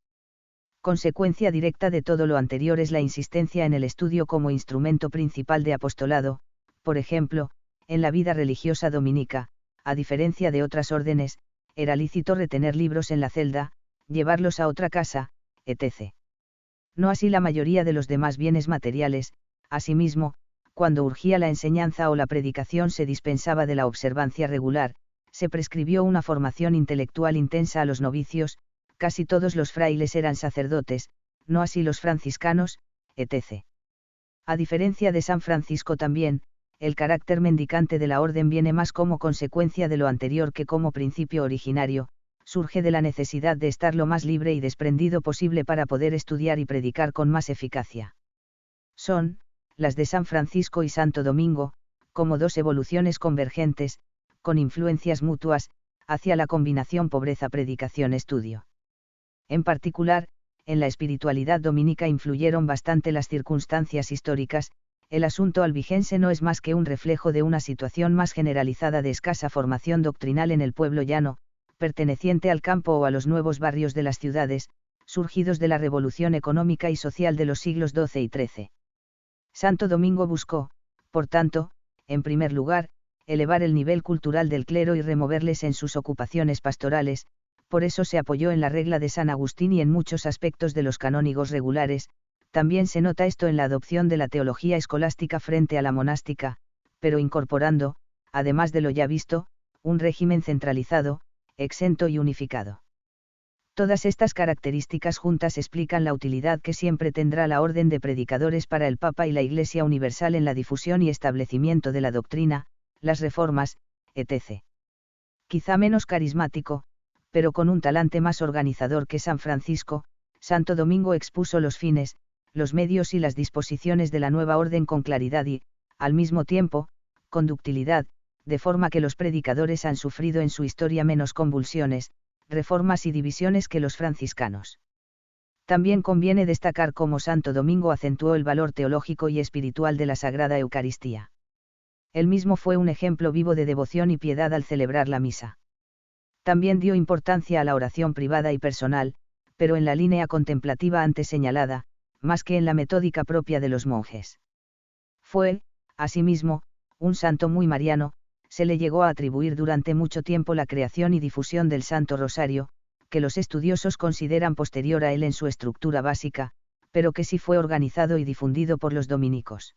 Consecuencia directa de todo lo anterior es la insistencia en el estudio como instrumento principal de apostolado, por ejemplo, en la vida religiosa dominica, a diferencia de otras órdenes, era lícito retener libros en la celda, llevarlos a otra casa, etc. No así la mayoría de los demás bienes materiales. Asimismo, cuando urgía la enseñanza o la predicación se dispensaba de la observancia regular, se prescribió una formación intelectual intensa a los novicios, casi todos los frailes eran sacerdotes, no así los franciscanos, etc. A diferencia de San Francisco también, el carácter mendicante de la orden viene más como consecuencia de lo anterior que como principio originario, surge de la necesidad de estar lo más libre y desprendido posible para poder estudiar y predicar con más eficacia. Son, las de San Francisco y Santo Domingo, como 2 evoluciones convergentes, con influencias mutuas, hacia la combinación pobreza-predicación-estudio. En particular, en la espiritualidad dominica influyeron bastante las circunstancias históricas. El asunto albigense no es más que un reflejo de una situación más generalizada de escasa formación doctrinal en el pueblo llano, perteneciente al campo o a los nuevos barrios de las ciudades, surgidos de la revolución económica y social de los siglos XII y XIII. Santo Domingo buscó, por tanto, en primer lugar, elevar el nivel cultural del clero y removerles en sus ocupaciones pastorales, por eso se apoyó en la regla de San Agustín y en muchos aspectos de los canónigos regulares. También se nota esto en la adopción de la teología escolástica frente a la monástica, pero incorporando, además de lo ya visto, un régimen centralizado, exento y unificado. Todas estas características juntas explican la utilidad que siempre tendrá la orden de predicadores para el Papa y la Iglesia Universal en la difusión y establecimiento de la doctrina, las reformas, etc. Quizá menos carismático, pero con un talante más organizador que San Francisco, Santo Domingo expuso los fines, los medios y las disposiciones de la nueva orden con claridad y, al mismo tiempo, con ductilidad, de forma que los predicadores han sufrido en su historia menos convulsiones, reformas y divisiones que los franciscanos. También conviene destacar cómo Santo Domingo acentuó el valor teológico y espiritual de la Sagrada Eucaristía. Él mismo fue un ejemplo vivo de devoción y piedad al celebrar la misa. También dio importancia a la oración privada y personal, pero en la línea contemplativa antes señalada, más que en la metódica propia de los monjes. Fue, asimismo, un santo muy mariano. Se le llegó a atribuir durante mucho tiempo la creación y difusión del Santo Rosario, que los estudiosos consideran posterior a él en su estructura básica, pero que sí fue organizado y difundido por los dominicos.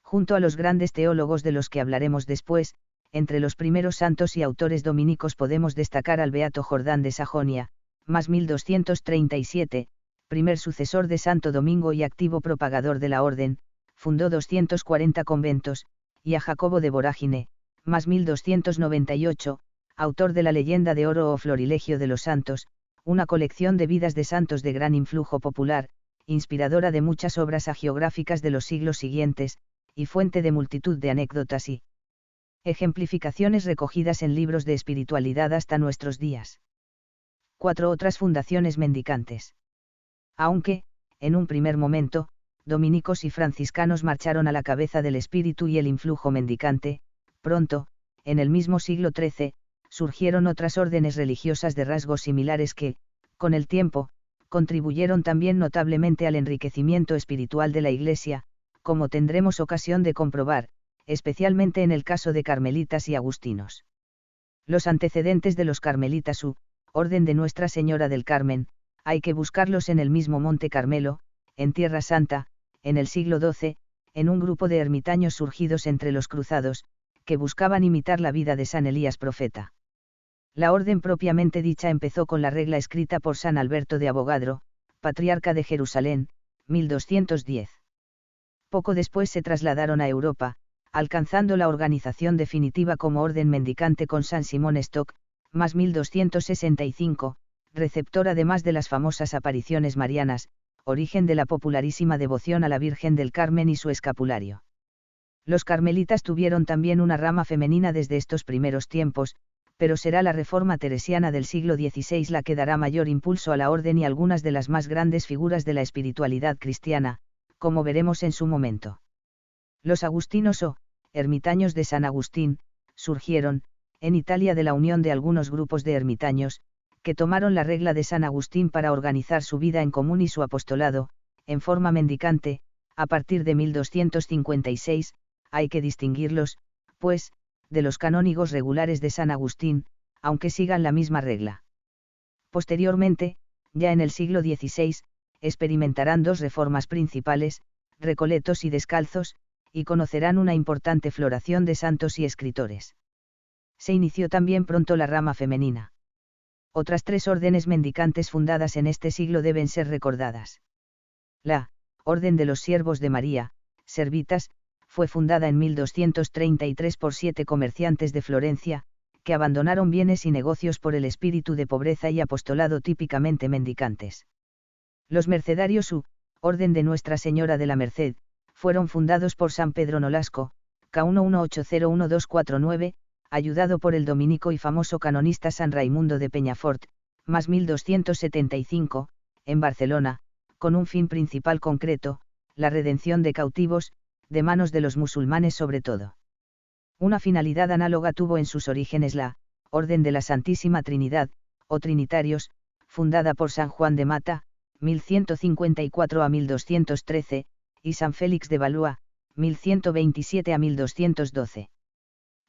Junto a los grandes teólogos de los que hablaremos después, entre los primeros santos y autores dominicos podemos destacar al beato Jordán de Sajonia, más 1237, primer sucesor de Santo Domingo y activo propagador de la orden, fundó 240 conventos, y a Jacobo de Vorágine, más 1298, autor de la Leyenda de Oro o Florilegio de los Santos, una colección de vidas de santos de gran influjo popular, inspiradora de muchas obras hagiográficas de los siglos siguientes, y fuente de multitud de anécdotas y ejemplificaciones recogidas en libros de espiritualidad hasta nuestros días. 4 otras fundaciones mendicantes. Aunque, en un primer momento, dominicos y franciscanos marcharon a la cabeza del espíritu y el influjo mendicante. Pronto, en el mismo siglo XIII, surgieron otras órdenes religiosas de rasgos similares que, con el tiempo, contribuyeron también notablemente al enriquecimiento espiritual de la Iglesia, como tendremos ocasión de comprobar, especialmente en el caso de carmelitas y agustinos. Los antecedentes de los carmelitas u Orden de Nuestra Señora del Carmen, hay que buscarlos en el mismo Monte Carmelo, en Tierra Santa, en el siglo XII, en un grupo de ermitaños surgidos entre los cruzados, que buscaban imitar la vida de San Elías profeta. La orden propiamente dicha empezó con la regla escrita por San Alberto de Abogadro, patriarca de Jerusalén, 1210. Poco después se trasladaron a Europa, alcanzando la organización definitiva como orden mendicante con San Simón Stock, más 1265, receptor además de las famosas apariciones marianas, origen de la popularísima devoción a la Virgen del Carmen y su escapulario. Los carmelitas tuvieron también una rama femenina desde estos primeros tiempos, pero será la reforma teresiana del siglo XVI la que dará mayor impulso a la orden y algunas de las más grandes figuras de la espiritualidad cristiana, como veremos en su momento. Los agustinos o ermitaños de San Agustín surgieron, en Italia, de la unión de algunos grupos de ermitaños, que tomaron la regla de San Agustín para organizar su vida en común y su apostolado, en forma mendicante, a partir de 1256, hay que distinguirlos, pues, de los canónigos regulares de San Agustín, aunque sigan la misma regla. Posteriormente, ya en el siglo XVI, experimentarán dos reformas principales, recoletos y descalzos, y conocerán una importante floración de santos y escritores. Se inició también pronto la rama femenina. Otras tres órdenes mendicantes fundadas en este siglo deben ser recordadas. La Orden de los Siervos de María, Servitas, fue fundada en 1233 por 7 comerciantes de Florencia, que abandonaron bienes y negocios por el espíritu de pobreza y apostolado típicamente mendicantes. Los Mercedarios u Orden de Nuestra Señora de la Merced, fueron fundados por San Pedro Nolasco, K11801249, ayudado por el dominico y famoso canonista San Raimundo de Peñafort, más 1275, en Barcelona, con un fin principal concreto, la redención de cautivos, de manos de los musulmanes sobre todo. Una finalidad análoga tuvo en sus orígenes la Orden de la Santísima Trinidad, o Trinitarios, fundada por San Juan de Mata, 1154 a 1213, y San Félix de Valois, 1127 a 1212.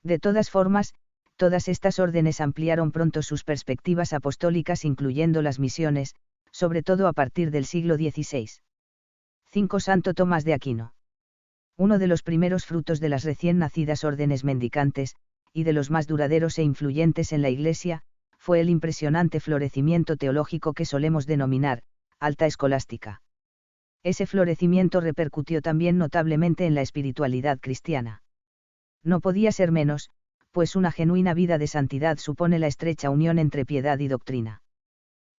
De todas formas, todas estas órdenes ampliaron pronto sus perspectivas apostólicas incluyendo las misiones, sobre todo a partir del siglo XVI. 5. Santo Tomás de Aquino. Uno de los primeros frutos de las recién nacidas órdenes mendicantes, y de los más duraderos e influyentes en la Iglesia, fue el impresionante florecimiento teológico que solemos denominar alta escolástica. Ese florecimiento repercutió también notablemente en la espiritualidad cristiana. No podía ser menos, pues una genuina vida de santidad supone la estrecha unión entre piedad y doctrina.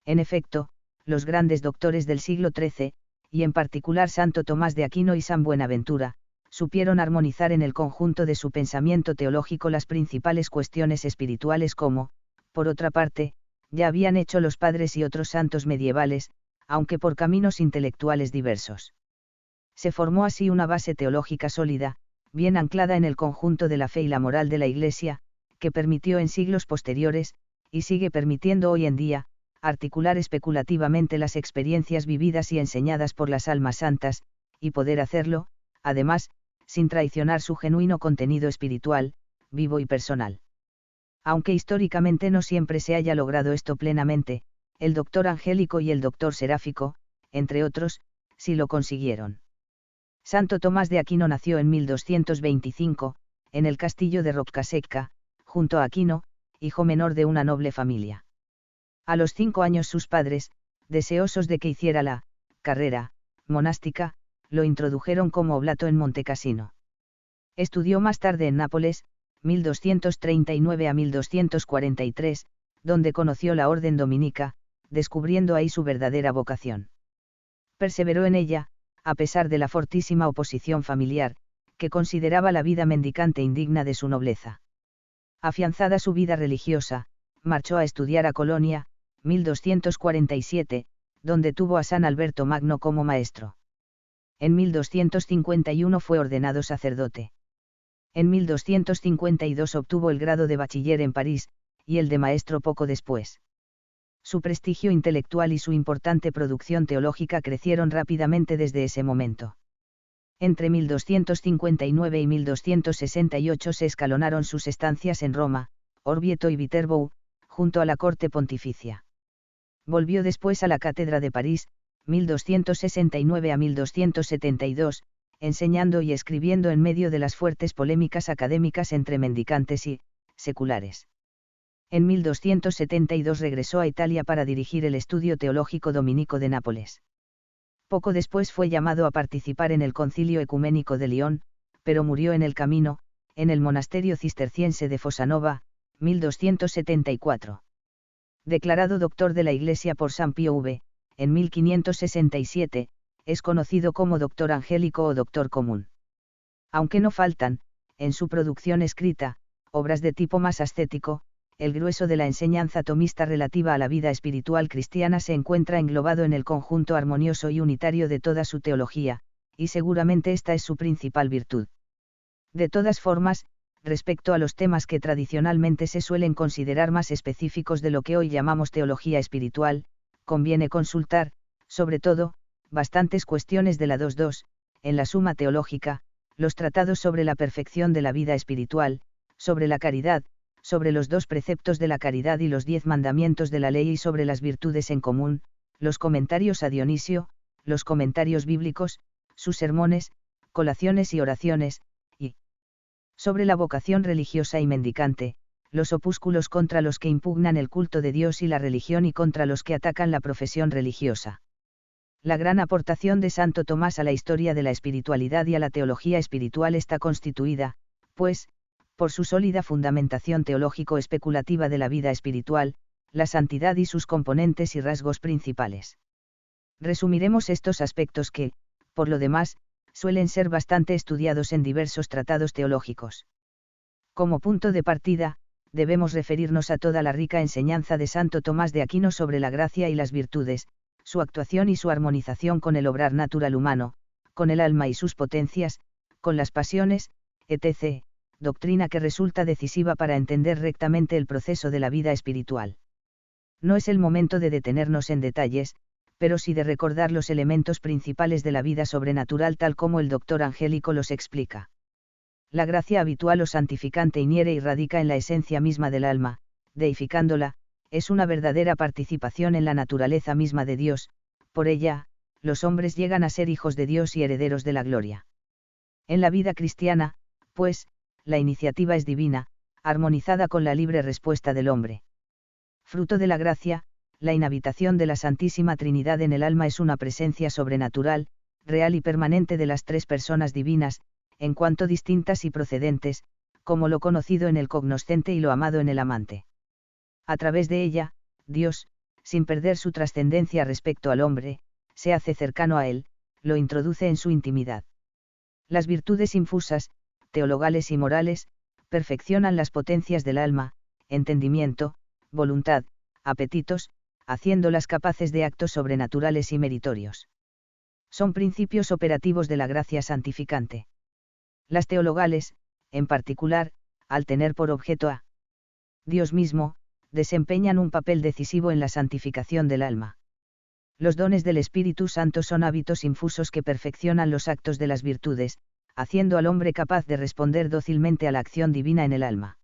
En efecto, los grandes doctores del siglo XIII, y en particular Santo Tomás de Aquino y San Buenaventura, supieron armonizar en el conjunto de su pensamiento teológico las principales cuestiones espirituales como, por otra parte, ya habían hecho los padres y otros santos medievales, aunque por caminos intelectuales diversos. Se formó así una base teológica sólida, bien anclada en el conjunto de la fe y la moral de la Iglesia, que permitió en siglos posteriores, y sigue permitiendo hoy en día, articular especulativamente las experiencias vividas y enseñadas por las almas santas, y poder hacerlo, además, sin traicionar su genuino contenido espiritual, vivo y personal. Aunque históricamente no siempre se haya logrado esto plenamente, el doctor Angélico y el doctor Seráfico, entre otros, sí lo consiguieron. Santo Tomás de Aquino nació en 1225, en el castillo de Roccasecca, junto a Aquino, hijo menor de una noble familia. A los 5 años sus padres, deseosos de que hiciera la carrera monástica, lo introdujeron como oblato en Montecassino. Estudió más tarde en Nápoles, 1239 a 1243, donde conoció la orden dominica, descubriendo ahí su verdadera vocación. Perseveró en ella, a pesar de la fortísima oposición familiar, que consideraba la vida mendicante indigna de su nobleza. Afianzada su vida religiosa, marchó a estudiar a Colonia, 1247, donde tuvo a San Alberto Magno como maestro. En 1251 fue ordenado sacerdote. En 1252 obtuvo el grado de bachiller en París, y el de maestro poco después. Su prestigio intelectual y su importante producción teológica crecieron rápidamente desde ese momento. Entre 1259 y 1268 se escalonaron sus estancias en Roma, Orvieto y Viterbo, junto a la corte pontificia. Volvió después a la cátedra de París, 1269 a 1272, enseñando y escribiendo en medio de las fuertes polémicas académicas entre mendicantes y seculares. En 1272 regresó a Italia para dirigir el estudio teológico dominico de Nápoles. Poco después fue llamado a participar en el Concilio Ecuménico de Lyon, pero murió en el camino, en el monasterio cisterciense de Fossanova, 1274. Declarado doctor de la Iglesia por San Pío V, en 1567, es conocido como doctor angélico o doctor común. Aunque no faltan, en su producción escrita, obras de tipo más ascético, el grueso de la enseñanza tomista relativa a la vida espiritual cristiana se encuentra englobado en el conjunto armonioso y unitario de toda su teología, y seguramente esta es su principal virtud. De todas formas, respecto a los temas que tradicionalmente se suelen considerar más específicos de lo que hoy llamamos teología espiritual, conviene consultar, sobre todo, bastantes cuestiones de la 2.2, en la Suma Teológica, los tratados sobre la perfección de la vida espiritual, sobre la caridad, sobre los 2 preceptos de la caridad y los 10 mandamientos de la ley y sobre las virtudes en común, los comentarios a Dionisio, los comentarios bíblicos, sus sermones, colaciones y oraciones, y sobre la vocación religiosa y mendicante, los opúsculos contra los que impugnan el culto de Dios y la religión y contra los que atacan la profesión religiosa. La gran aportación de Santo Tomás a la historia de la espiritualidad y a la teología espiritual está constituida, pues, por su sólida fundamentación teológico-especulativa de la vida espiritual, la santidad y sus componentes y rasgos principales. Resumiremos estos aspectos que, por lo demás, suelen ser bastante estudiados en diversos tratados teológicos. Como punto de partida, debemos referirnos a toda la rica enseñanza de Santo Tomás de Aquino sobre la gracia y las virtudes, su actuación y su armonización con el obrar natural humano, con el alma y sus potencias, con las pasiones, etc., doctrina que resulta decisiva para entender rectamente el proceso de la vida espiritual. No es el momento de detenernos en detalles, pero sí de recordar los elementos principales de la vida sobrenatural tal como el doctor Angélico los explica. La gracia habitual o santificante inhiere y radica en la esencia misma del alma, deificándola, es una verdadera participación en la naturaleza misma de Dios, por ella, los hombres llegan a ser hijos de Dios y herederos de la gloria. En la vida cristiana, pues, la iniciativa es divina, armonizada con la libre respuesta del hombre. Fruto de la gracia, la inhabitación de la Santísima Trinidad en el alma es una presencia sobrenatural, real y permanente de las 3 personas divinas, en cuanto distintas y procedentes, como lo conocido en el cognoscente y lo amado en el amante. A través de ella, Dios, sin perder su trascendencia respecto al hombre, se hace cercano a él, lo introduce en su intimidad. Las virtudes infusas, teologales y morales, perfeccionan las potencias del alma, entendimiento, voluntad, apetitos, haciéndolas capaces de actos sobrenaturales y meritorios. Son principios operativos de la gracia santificante. Las teologales, en particular, al tener por objeto a Dios mismo, desempeñan un papel decisivo en la santificación del alma. Los dones del Espíritu Santo son hábitos infusos que perfeccionan los actos de las virtudes, haciendo al hombre capaz de responder dócilmente a la acción divina en el alma.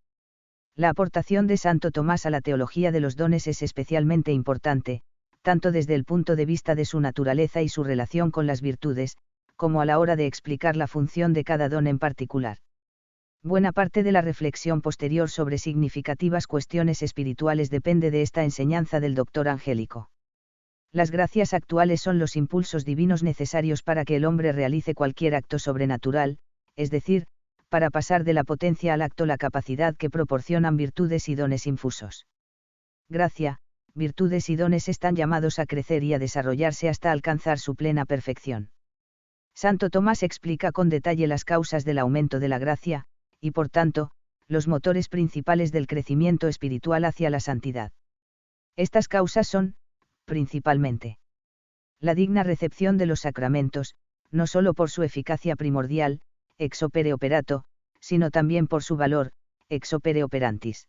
La aportación de Santo Tomás a la teología de los dones es especialmente importante, tanto desde el punto de vista de su naturaleza y su relación con las virtudes, como a la hora de explicar la función de cada don en particular. Buena parte de la reflexión posterior sobre significativas cuestiones espirituales depende de esta enseñanza del doctor Angélico. Las gracias actuales son los impulsos divinos necesarios para que el hombre realice cualquier acto sobrenatural, es decir, para pasar de la potencia al acto la capacidad que proporcionan virtudes y dones infusos. Gracia, virtudes y dones están llamados a crecer y a desarrollarse hasta alcanzar su plena perfección. Santo Tomás explica con detalle las causas del aumento de la gracia, y por tanto, los motores principales del crecimiento espiritual hacia la santidad. Estas causas son, principalmente, la digna recepción de los sacramentos, no solo por su eficacia primordial, ex opere operato, sino también por su valor, ex opere operantis.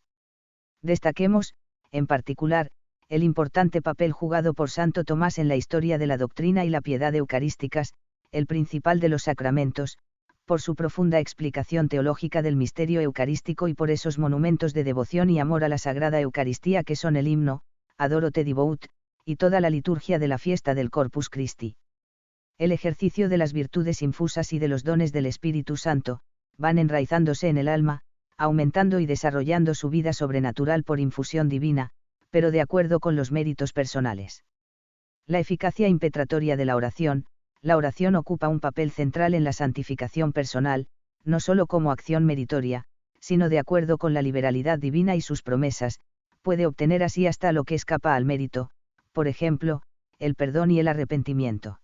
Destaquemos, en particular, el importante papel jugado por Santo Tomás en la historia de la doctrina y la piedad eucarísticas, el principal de los sacramentos, por su profunda explicación teológica del misterio eucarístico y por esos monumentos de devoción y amor a la Sagrada Eucaristía que son el himno, Adoro te Divout, y toda la liturgia de la fiesta del Corpus Christi. El ejercicio de las virtudes infusas y de los dones del Espíritu Santo, van enraizándose en el alma, aumentando y desarrollando su vida sobrenatural por infusión divina, pero de acuerdo con los méritos personales. La eficacia impetratoria de la oración ocupa un papel central en la santificación personal, no solo como acción meritoria, sino de acuerdo con la liberalidad divina y sus promesas, puede obtener así hasta lo que escapa al mérito, por ejemplo, el perdón y el arrepentimiento.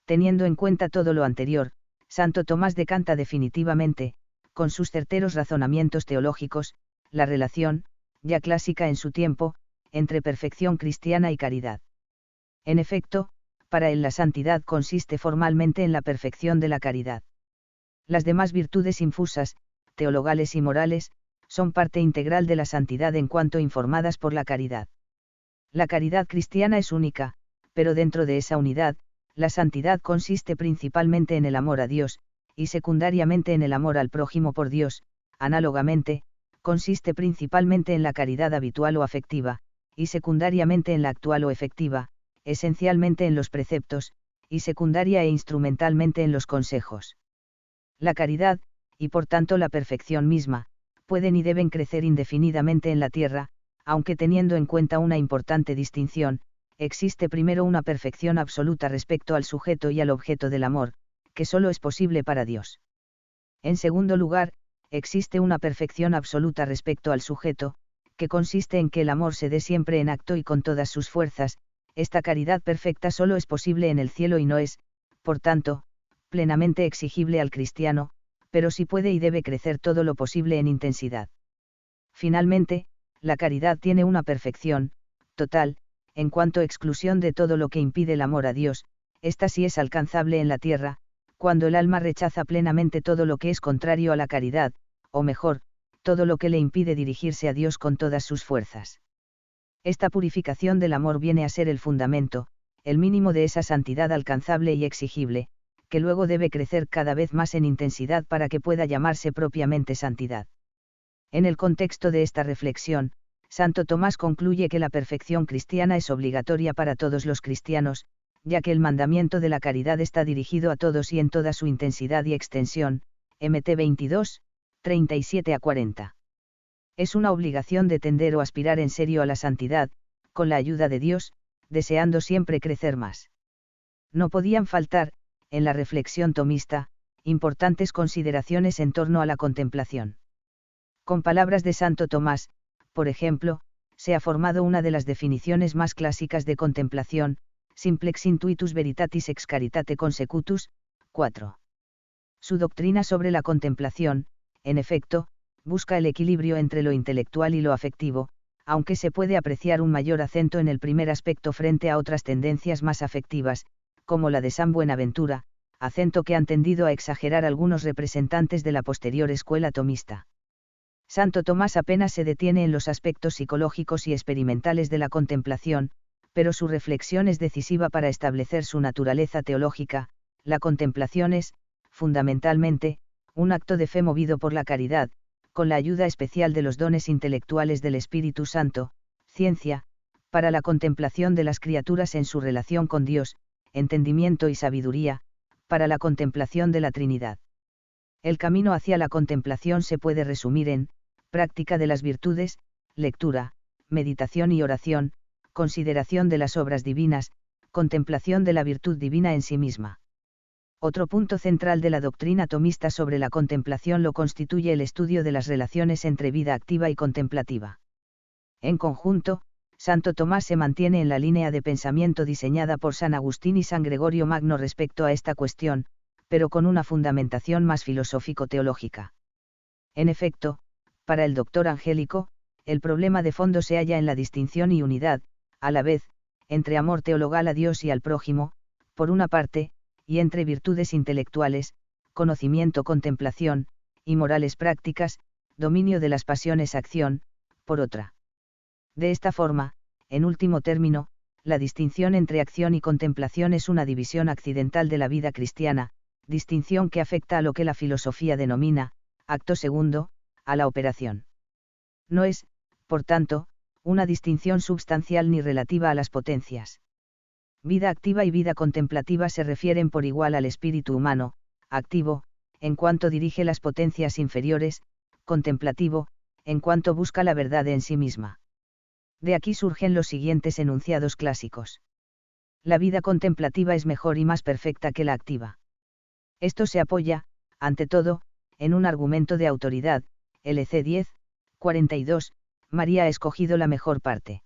Teniendo en cuenta todo lo anterior, Santo Tomás decanta definitivamente, con sus certeros razonamientos teológicos, la relación, ya clásica en su tiempo, entre perfección cristiana y caridad. En efecto, para él la santidad consiste formalmente en la perfección de la caridad. Las demás virtudes infusas, teologales y morales, son parte integral de la santidad en cuanto informadas por la caridad. La caridad cristiana es única, pero dentro de esa unidad, la santidad consiste principalmente en el amor a Dios, y secundariamente en el amor al prójimo por Dios, análogamente, consiste principalmente en la caridad habitual o afectiva, y secundariamente en la actual o efectiva, esencialmente en los preceptos, y secundaria e instrumentalmente en los consejos. La caridad, y por tanto la perfección misma, pueden y deben crecer indefinidamente en la tierra, aunque teniendo en cuenta una importante distinción, existe primero una perfección absoluta respecto al sujeto y al objeto del amor, que solo es posible para Dios. En segundo lugar, existe una perfección absoluta respecto al sujeto, que consiste en que el amor se dé siempre en acto y con todas sus fuerzas. Esta caridad perfecta solo es posible en el cielo y no es, por tanto, plenamente exigible al cristiano, pero sí puede y debe crecer todo lo posible en intensidad. Finalmente, la caridad tiene una perfección, total, en cuanto a exclusión de todo lo que impide el amor a Dios, esta sí es alcanzable en la tierra, cuando el alma rechaza plenamente todo lo que es contrario a la caridad, o mejor, todo lo que le impide dirigirse a Dios con todas sus fuerzas. Esta purificación del amor viene a ser el fundamento, el mínimo de esa santidad alcanzable y exigible, que luego debe crecer cada vez más en intensidad para que pueda llamarse propiamente santidad. En el contexto de esta reflexión, Santo Tomás concluye que la perfección cristiana es obligatoria para todos los cristianos, ya que el mandamiento de la caridad está dirigido a todos y en toda su intensidad y extensión, MT 22, 37-40. Es una obligación de tender o aspirar en serio a la santidad, con la ayuda de Dios, deseando siempre crecer más. No podían faltar, en la reflexión tomista, importantes consideraciones en torno a la contemplación. Con palabras de Santo Tomás, por ejemplo, se ha formado una de las definiciones más clásicas de contemplación, simplex intuitus veritatis ex caritate consecutus, 4. Su doctrina sobre la contemplación, en efecto, busca el equilibrio entre lo intelectual y lo afectivo, aunque se puede apreciar un mayor acento en el primer aspecto frente a otras tendencias más afectivas, como la de San Buenaventura, acento que han tendido a exagerar algunos representantes de la posterior escuela tomista. Santo Tomás apenas se detiene en los aspectos psicológicos y experimentales de la contemplación, pero su reflexión es decisiva para establecer su naturaleza teológica. La contemplación es, fundamentalmente, un acto de fe movido por la caridad, con la ayuda especial de los dones intelectuales del Espíritu Santo, ciencia, para la contemplación de las criaturas en su relación con Dios, entendimiento y sabiduría, para la contemplación de la Trinidad. El camino hacia la contemplación se puede resumir en, práctica de las virtudes, lectura, meditación y oración, consideración de las obras divinas, contemplación de la virtud divina en sí misma. Otro punto central de la doctrina tomista sobre la contemplación lo constituye el estudio de las relaciones entre vida activa y contemplativa. En conjunto, Santo Tomás se mantiene en la línea de pensamiento diseñada por San Agustín y San Gregorio Magno respecto a esta cuestión, pero con una fundamentación más filosófico-teológica. En efecto, para el doctor Angélico, el problema de fondo se halla en la distinción y unidad, a la vez, entre amor teologal a Dios y al prójimo, por una parte, y entre virtudes intelectuales, conocimiento, contemplación, y morales prácticas, dominio de las pasiones, acción, por otra. De esta forma, en último término, la distinción entre acción y contemplación es una división accidental de la vida cristiana, distinción que afecta a lo que la filosofía denomina, acto segundo, a la operación. No es, por tanto, una distinción substancial ni relativa a las potencias. Vida activa y vida contemplativa se refieren por igual al espíritu humano, activo, en cuanto dirige las potencias inferiores, contemplativo, en cuanto busca la verdad en sí misma. De aquí surgen los siguientes enunciados clásicos. La vida contemplativa es mejor y más perfecta que la activa. Esto se apoya, ante todo, en un argumento de autoridad, LC 10, 42, María ha escogido la mejor parte.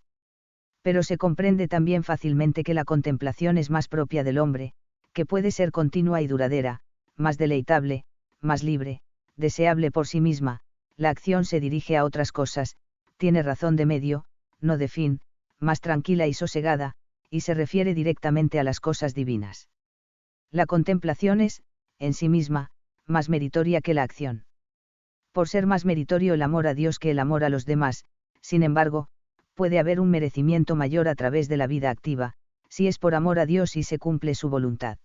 Pero se comprende también fácilmente que la contemplación es más propia del hombre, que puede ser continua y duradera, más deleitable, más libre, deseable por sí misma, la acción se dirige a otras cosas, tiene razón de medio, no de fin, más tranquila y sosegada, y se refiere directamente a las cosas divinas. La contemplación es, en sí misma, más meritoria que la acción. Por ser más meritorio el amor a Dios que el amor a los demás, sin embargo, puede haber un merecimiento mayor a través de la vida activa, si es por amor a Dios y se cumple su voluntad.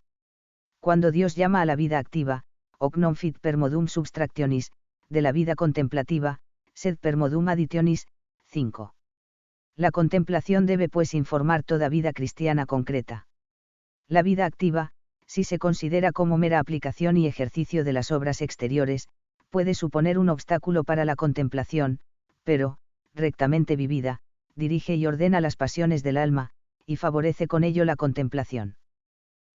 Cuando Dios llama a la vida activa, hoc non fit per modum subtractionis, de la vida contemplativa, sed per modum additionis, 5. La contemplación debe pues informar toda vida cristiana concreta. La vida activa, si se considera como mera aplicación y ejercicio de las obras exteriores, puede suponer un obstáculo para la contemplación, pero, rectamente vivida, dirige y ordena las pasiones del alma, y favorece con ello la contemplación.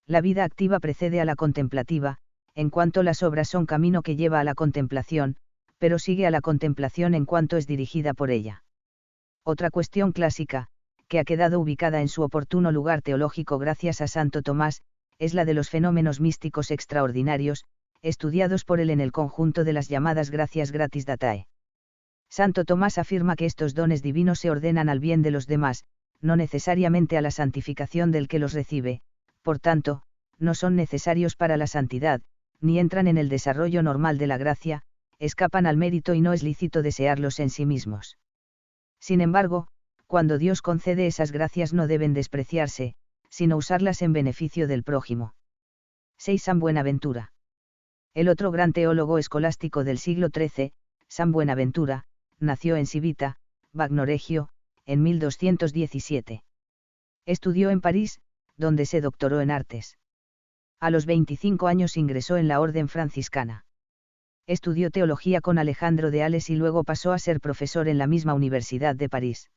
La vida activa precede a la contemplativa, en cuanto las obras son camino que lleva a la contemplación, pero sigue a la contemplación en cuanto es dirigida por ella. Otra cuestión clásica, que ha quedado ubicada en su oportuno lugar teológico gracias a Santo Tomás, es la de los fenómenos místicos extraordinarios, estudiados por él en el conjunto de las llamadas gracias gratis datae. Santo Tomás afirma que estos dones divinos se ordenan al bien de los demás, no necesariamente a la santificación del que los recibe, por tanto, no son necesarios para la santidad, ni entran en el desarrollo normal de la gracia, escapan al mérito y no es lícito desearlos en sí mismos. Sin embargo, cuando Dios concede esas gracias no deben despreciarse, sino usarlas en beneficio del prójimo. 6. San Buenaventura. El otro gran teólogo escolástico del siglo XIII, San Buenaventura, nació en Civita, Bagnoregio, en 1217. Estudió en París, donde se doctoró en artes. A los 25 años ingresó en la orden franciscana. Estudió teología con Alejandro de Ales y luego pasó a ser profesor en la misma Universidad de París.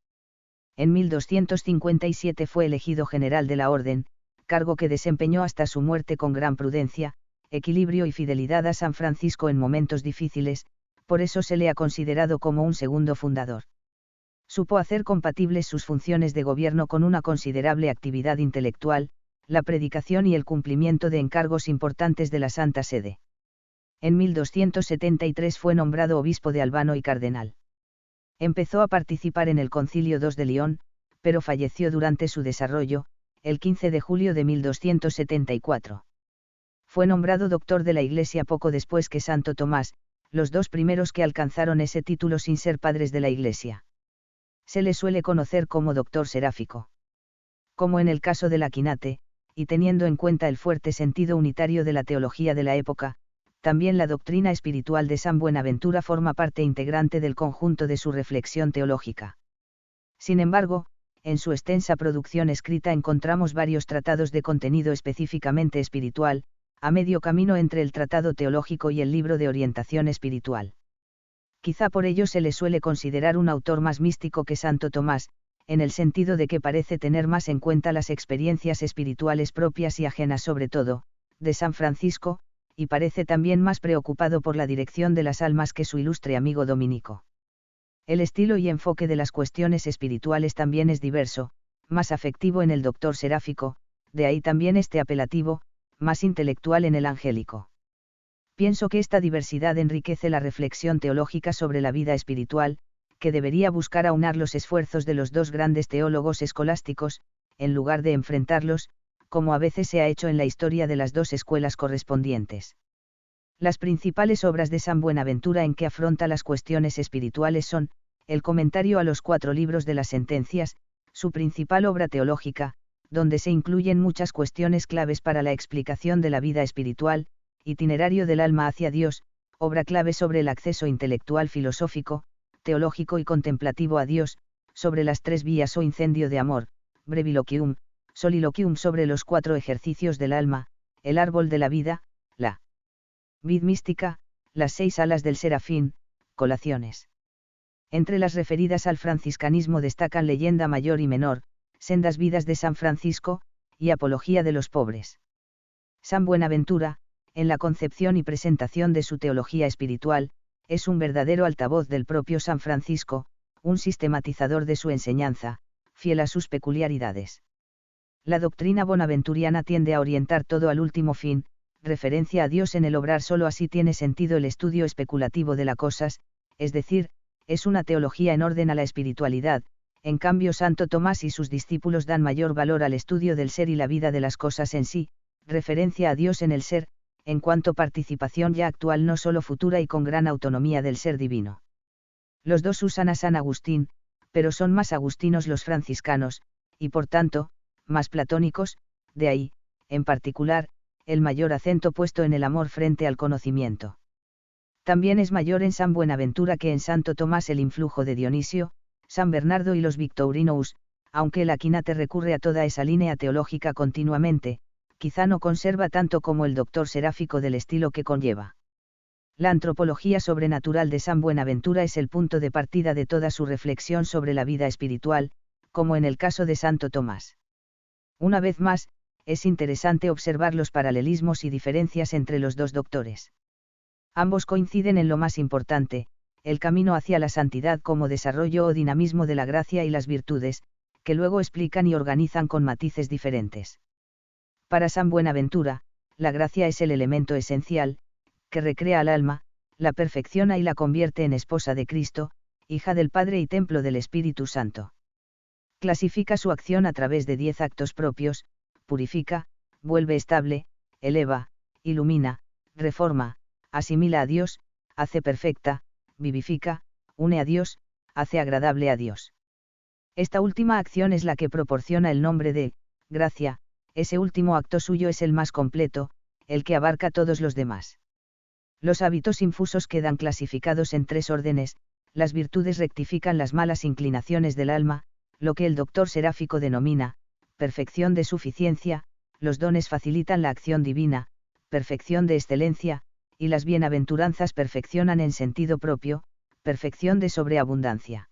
En 1257 fue elegido general de la orden, cargo que desempeñó hasta su muerte con gran prudencia, equilibrio y fidelidad a San Francisco en momentos difíciles, por eso se le ha considerado como un segundo fundador. Supo hacer compatibles sus funciones de gobierno con una considerable actividad intelectual, la predicación y el cumplimiento de encargos importantes de la Santa Sede. En 1273 fue nombrado obispo de Albano y cardenal. Empezó a participar en el Concilio II de León, pero falleció durante su desarrollo, el 15 de julio de 1274. Fue nombrado doctor de la Iglesia poco después que Santo Tomás, los dos primeros que alcanzaron ese título sin ser padres de la Iglesia. Se le suele conocer como doctor seráfico. Como en el caso del Aquinate, y teniendo en cuenta el fuerte sentido unitario de la teología de la época, también la doctrina espiritual de San Buenaventura forma parte integrante del conjunto de su reflexión teológica. Sin embargo, en su extensa producción escrita encontramos varios tratados de contenido específicamente espiritual, a medio camino entre el tratado teológico y el libro de orientación espiritual. Quizá por ello se le suele considerar un autor más místico que Santo Tomás, en el sentido de que parece tener más en cuenta las experiencias espirituales propias y ajenas sobre todo, de San Francisco, y parece también más preocupado por la dirección de las almas que su ilustre amigo dominico. El estilo y enfoque de las cuestiones espirituales también es diverso, más afectivo en el doctor seráfico, de ahí también este apelativo, más intelectual en el angélico. Pienso que esta diversidad enriquece la reflexión teológica sobre la vida espiritual, que debería buscar aunar los esfuerzos de los dos grandes teólogos escolásticos, en lugar de enfrentarlos, como a veces se ha hecho en la historia de las dos escuelas correspondientes. Las principales obras de San Buenaventura en que afronta las cuestiones espirituales son, el comentario a los 4 libros de las sentencias, su principal obra teológica, donde se incluyen muchas cuestiones claves para la explicación de la vida espiritual, Itinerario del alma hacia Dios, obra clave sobre el acceso intelectual filosófico, teológico y contemplativo a Dios, sobre las 3 vías o incendio de amor, Breviloquium, Soliloquium sobre los 4 ejercicios del alma, el árbol de la vida, la vid mística, las 6 alas del serafín, Colaciones. Entre las referidas al franciscanismo destacan Leyenda Mayor y Menor, Sendas Vidas de San Francisco, y Apología de los Pobres. San Buenaventura, en la concepción y presentación de su teología espiritual, es un verdadero altavoz del propio San Francisco, un sistematizador de su enseñanza, fiel a sus peculiaridades. La doctrina bonaventuriana tiende a orientar todo al último fin, referencia a Dios en el obrar, solo así tiene sentido el estudio especulativo de las cosas, es decir, es una teología en orden a la espiritualidad. En cambio, Santo Tomás y sus discípulos dan mayor valor al estudio del ser y la vida de las cosas en sí, referencia a Dios en el ser, en cuanto participación ya actual no solo futura y con gran autonomía del ser divino. Los dos usan a San Agustín, pero son más agustinos los franciscanos, y por tanto, más platónicos, de ahí, en particular, el mayor acento puesto en el amor frente al conocimiento. También es mayor en San Buenaventura que en Santo Tomás el influjo de Dionisio, San Bernardo y los Victorinous, aunque el Aquinate recurre a toda esa línea teológica continuamente, quizá no conserva tanto como el doctor seráfico del estilo que conlleva. La antropología sobrenatural de San Buenaventura es el punto de partida de toda su reflexión sobre la vida espiritual, como en el caso de Santo Tomás. Una vez más, es interesante observar los paralelismos y diferencias entre los dos doctores. Ambos coinciden en lo más importante, el camino hacia la santidad como desarrollo o dinamismo de la gracia y las virtudes, que luego explican y organizan con matices diferentes. Para San Buenaventura, la gracia es el elemento esencial, que recrea al alma, la perfecciona y la convierte en esposa de Cristo, hija del Padre y templo del Espíritu Santo. Clasifica su acción a través de 10 actos propios: purifica, vuelve estable, eleva, ilumina, reforma, asimila a Dios, hace perfecta, vivifica, une a Dios, hace agradable a Dios. Esta última acción es la que proporciona el nombre de gracia. Ese último acto suyo es el más completo, el que abarca todos los demás. Los hábitos infusos quedan clasificados en 3 órdenes: las virtudes rectifican las malas inclinaciones del alma, lo que el doctor seráfico denomina perfección de suficiencia; los dones facilitan la acción divina, perfección de excelencia; y las bienaventuranzas perfeccionan en sentido propio, perfección de sobreabundancia.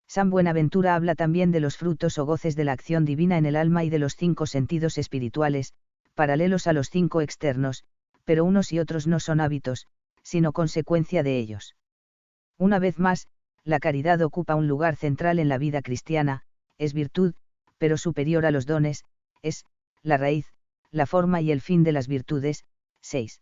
San Buenaventura habla también de los frutos o goces de la acción divina en el alma y de los 5 sentidos espirituales, paralelos a los 5 externos, pero unos y otros no son hábitos, sino consecuencia de ellos. Una vez más, la caridad ocupa un lugar central en la vida cristiana, es virtud, pero superior a los dones, es la raíz, la forma y el fin de las virtudes. 6.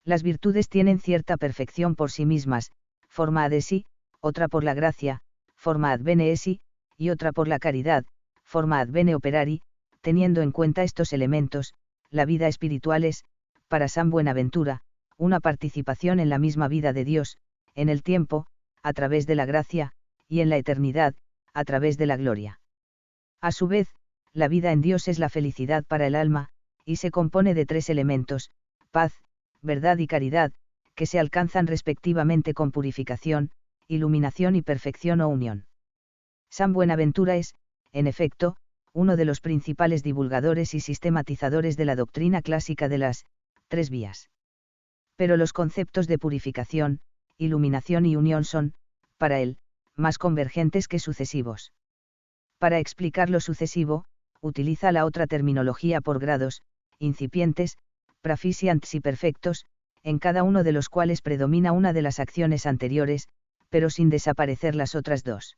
Las virtudes tienen cierta perfección por sí mismas, forma ad esi, otra por la gracia, forma ad bene esi, y otra por la caridad, forma ad bene operari. Teniendo en cuenta estos elementos, la vida espiritual es, para San Buenaventura, una participación en la misma vida de Dios, en el tiempo, a través de la gracia, y en la eternidad, a través de la gloria. A su vez, la vida en Dios es la felicidad para el alma, y se compone de 3 elementos: paz, verdad y caridad, que se alcanzan respectivamente con purificación, iluminación y perfección o unión. San Buenaventura es, en efecto, uno de los principales divulgadores y sistematizadores de la doctrina clásica de las 3 vías. Pero los conceptos de purificación, iluminación y unión son, para él, más convergentes que sucesivos. Para explicar lo sucesivo, utiliza la otra terminología por grados, incipientes, proficients y perfectos, en cada uno de los cuales predomina una de las acciones anteriores, pero sin desaparecer las otras 2.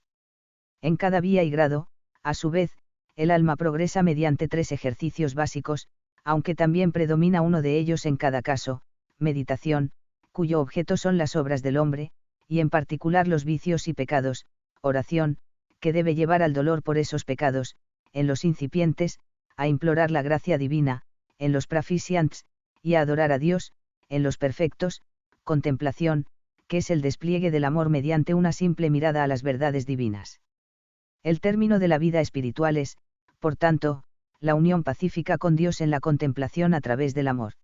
En cada vía y grado, a su vez, el alma progresa mediante 3 ejercicios básicos, aunque también predomina uno de ellos en cada caso: meditación, cuyo objeto son las obras del hombre, y en particular los vicios y pecados; oración, que debe llevar al dolor por esos pecados; en los incipientes, a implorar la gracia divina, en los Praficiants, y a adorar a Dios, en los perfectos, contemplación, que es el despliegue del amor mediante una simple mirada a las verdades divinas. El término de la vida espiritual es, por tanto, la unión pacífica con Dios en la contemplación a través del amor.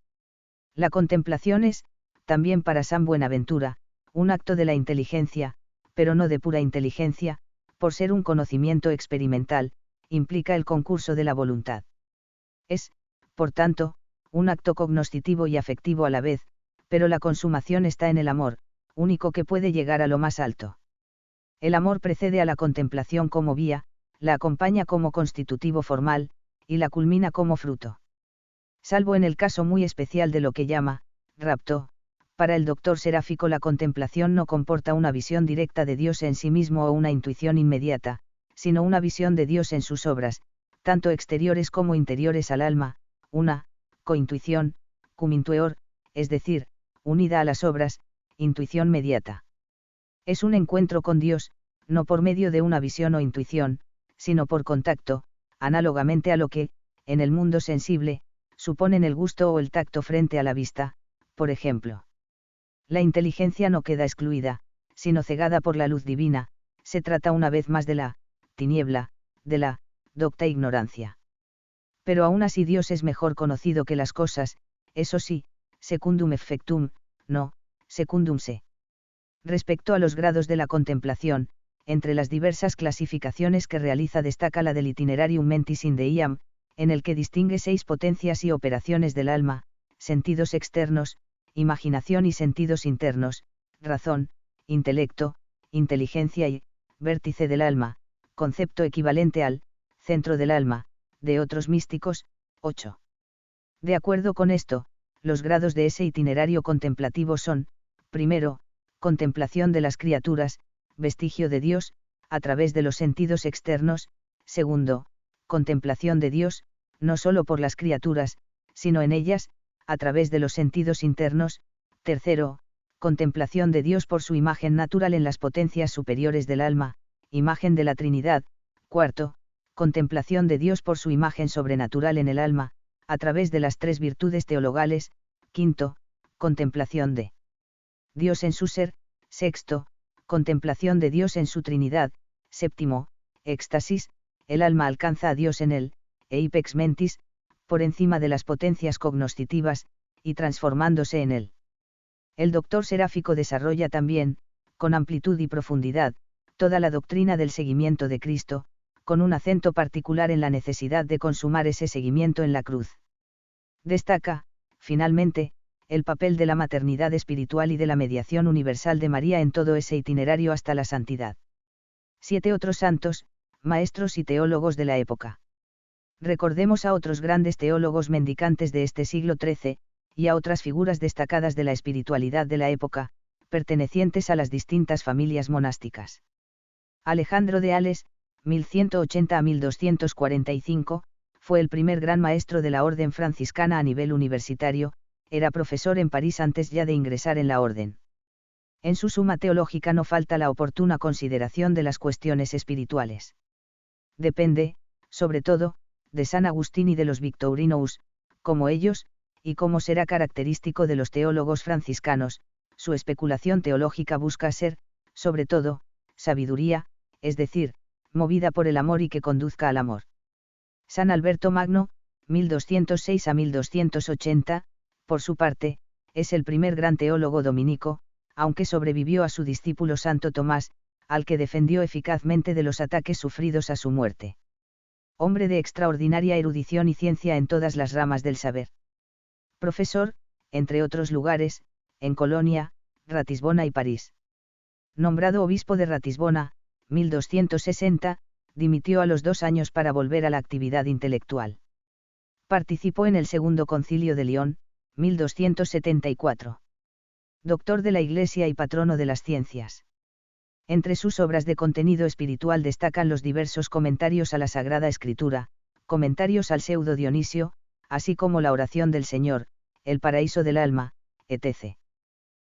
La contemplación es, también para San Buenaventura, un acto de la inteligencia, pero no de pura inteligencia, por ser un conocimiento experimental, implica el concurso de la voluntad. Es, por tanto, un acto cognoscitivo y afectivo a la vez, pero la consumación está en el amor, único que puede llegar a lo más alto. El amor precede a la contemplación como vía, la acompaña como constitutivo formal, y la culmina como fruto. Salvo en el caso muy especial de lo que llama, rapto, para el doctor seráfico la contemplación no comporta una visión directa de Dios en sí mismo o una intuición inmediata, sino una visión de Dios en sus obras, tanto exteriores como interiores al alma, una cointuición, cum intueor, es decir, unida a las obras, intuición mediata. Es un encuentro con Dios, no por medio de una visión o intuición, sino por contacto, análogamente a lo que, en el mundo sensible, suponen el gusto o el tacto frente a la vista, por ejemplo. La inteligencia no queda excluida, sino cegada por la luz divina, se trata una vez más de la tiniebla, de la docta ignorancia. Pero aún así Dios es mejor conocido que las cosas, eso sí, secundum effectum, no, secundum se. Respecto a los grados de la contemplación, entre las diversas clasificaciones que realiza destaca la del Itinerarium Mentis in Deiam, en el que distingue 6 potencias y operaciones del alma, sentidos externos, imaginación y sentidos internos, razón, intelecto, inteligencia y vértice del alma, concepto equivalente al centro del alma, de otros místicos, 8. De acuerdo con esto, los grados de ese itinerario contemplativo son, primero, contemplación de las criaturas, vestigio de Dios, a través de los sentidos externos, segundo, contemplación de Dios, no solo por las criaturas, sino en ellas, a través de los sentidos internos, tercero, contemplación de Dios por su imagen natural en las potencias superiores del alma, imagen de la Trinidad, cuarto, contemplación de Dios por su imagen sobrenatural en el alma, a través de las 3 virtudes teologales, quinto, contemplación de Dios en su ser, sexto, contemplación de Dios en su Trinidad, séptimo, éxtasis, el alma alcanza a Dios en él, eipex mentis, por encima de las potencias cognoscitivas, y transformándose en él. El doctor seráfico desarrolla también, con amplitud y profundidad, toda la doctrina del seguimiento de Cristo, con un acento particular en la necesidad de consumar ese seguimiento en la cruz. Destaca, finalmente, el papel de la maternidad espiritual y de la mediación universal de María en todo ese itinerario hasta la santidad. 7 otros santos, maestros y teólogos de la época. Recordemos a otros grandes teólogos mendicantes de este siglo XIII, y a otras figuras destacadas de la espiritualidad de la época, pertenecientes a las distintas familias monásticas. Alejandro de Ales, 1180 a 1245, fue el primer gran maestro de la orden franciscana a nivel universitario, era profesor en París antes ya de ingresar en la orden. En su Suma Teológica no falta la oportuna consideración de las cuestiones espirituales. Depende, sobre todo, de San Agustín y de los Victorinous, como ellos, y como será característico de los teólogos franciscanos, su especulación teológica busca ser, sobre todo, sabiduría, es decir, movida por el amor y que conduzca al amor. San Alberto Magno, 1206 a 1280, por su parte, es el primer gran teólogo dominico, aunque sobrevivió a su discípulo Santo Tomás, al que defendió eficazmente de los ataques sufridos a su muerte. Hombre de extraordinaria erudición y ciencia en todas las ramas del saber. Profesor, entre otros lugares, en Colonia, Ratisbona y París. Nombrado obispo de Ratisbona, 1260, dimitió a los 2 años para volver a la actividad intelectual. Participó en el Segundo Concilio de León, 1274. Doctor de la Iglesia y patrono de las ciencias. Entre sus obras de contenido espiritual destacan los diversos comentarios a la Sagrada Escritura, comentarios al Pseudo Dionisio, así como la Oración del Señor, el Paraíso del Alma, etc.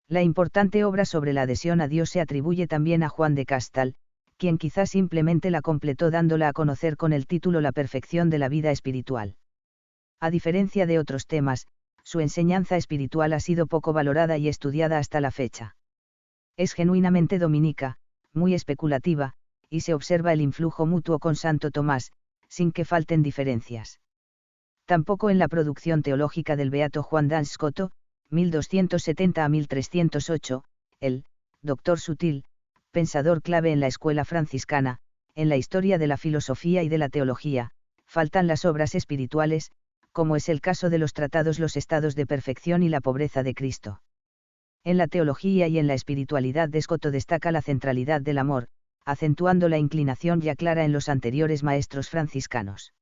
La importante obra sobre la adhesión a Dios se atribuye también a Juan de Castal, quien quizá simplemente la completó dándola a conocer con el título La perfección de la vida espiritual. A diferencia de otros temas, su enseñanza espiritual ha sido poco valorada y estudiada hasta la fecha. Es genuinamente dominica, muy especulativa, y se observa el influjo mutuo con Santo Tomás, sin que falten diferencias. Tampoco en la producción teológica del beato Juan d'Ans Scoto, 1270 a 1308, el doctor sutil, pensador clave en la escuela franciscana, en la historia de la filosofía y de la teología, faltan las obras espirituales, como es el caso de los tratados Los estados de perfección y la pobreza de Cristo. En la teología y en la espiritualidad de Scoto destaca la centralidad del amor, acentuando la inclinación ya clara en los anteriores maestros franciscanos.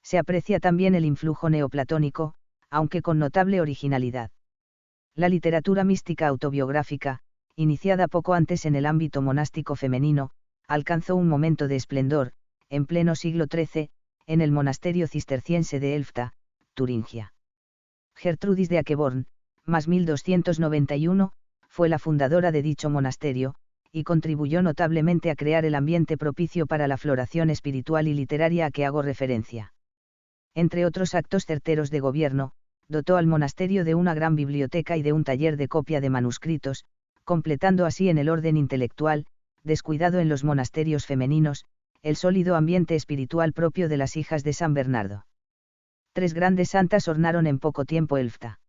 Se aprecia también el influjo neoplatónico, aunque con notable originalidad. La literatura mística autobiográfica, iniciada poco antes en el ámbito monástico femenino, alcanzó un momento de esplendor, en pleno siglo XIII, en el monasterio cisterciense de Elfta, Turingia. Gertrudis de Aqueborn, más 1291, fue la fundadora de dicho monasterio, y contribuyó notablemente a crear el ambiente propicio para la floración espiritual y literaria a que hago referencia. Entre otros actos certeros de gobierno, dotó al monasterio de una gran biblioteca y de un taller de copia de manuscritos, completando así en el orden intelectual, descuidado en los monasterios femeninos, el sólido ambiente espiritual propio de las hijas de San Bernardo. 3 grandes santas ornaron en poco tiempo Elfta.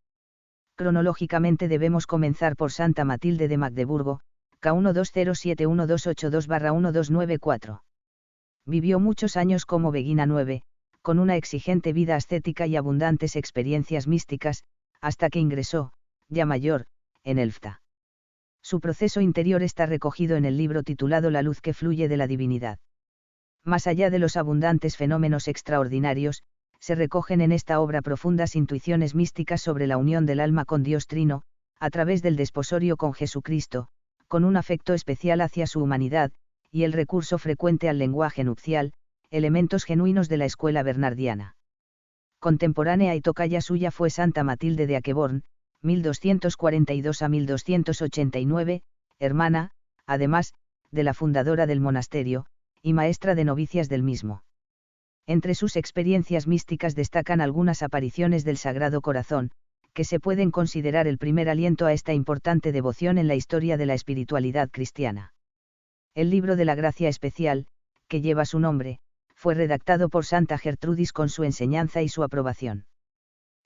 Cronológicamente debemos comenzar por Santa Matilde de Magdeburgo, K12071282-1294. Vivió muchos años como beguina 9, con una exigente vida ascética y abundantes experiencias místicas, hasta que ingresó, ya mayor, en Elfta. Su proceso interior está recogido en el libro titulado La luz que fluye de la divinidad. Más allá de los abundantes fenómenos extraordinarios, se recogen en esta obra profundas intuiciones místicas sobre la unión del alma con Dios Trino, a través del desposorio con Jesucristo, con un afecto especial hacia su humanidad, y el recurso frecuente al lenguaje nupcial, elementos genuinos de la escuela bernardiana. Contemporánea y tocaya suya fue Santa Matilde de Aqueborn, 1242 a 1289, hermana, además, de la fundadora del monasterio, y maestra de novicias del mismo. Entre sus experiencias místicas destacan algunas apariciones del Sagrado Corazón, que se pueden considerar el primer aliento a esta importante devoción en la historia de la espiritualidad cristiana. El libro de la Gracia Especial, que lleva su nombre, fue redactado por Santa Gertrudis con su enseñanza y su aprobación.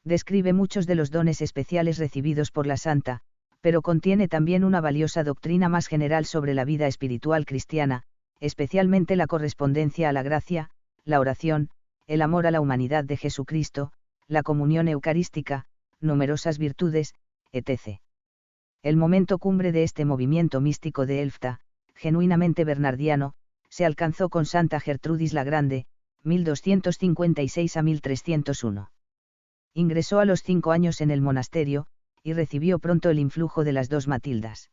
Describe muchos de los dones especiales recibidos por la santa, pero contiene también una valiosa doctrina más general sobre la vida espiritual cristiana, especialmente la correspondencia a la gracia, la oración, el amor a la humanidad de Jesucristo, la comunión eucarística, numerosas virtudes, etc. El momento cumbre de este movimiento místico de Elfta, genuinamente bernardiano, se alcanzó con Santa Gertrudis la Grande, 1256 a 1301. Ingresó a los 5 años en el monasterio, y recibió pronto el influjo de las 2 Matildas.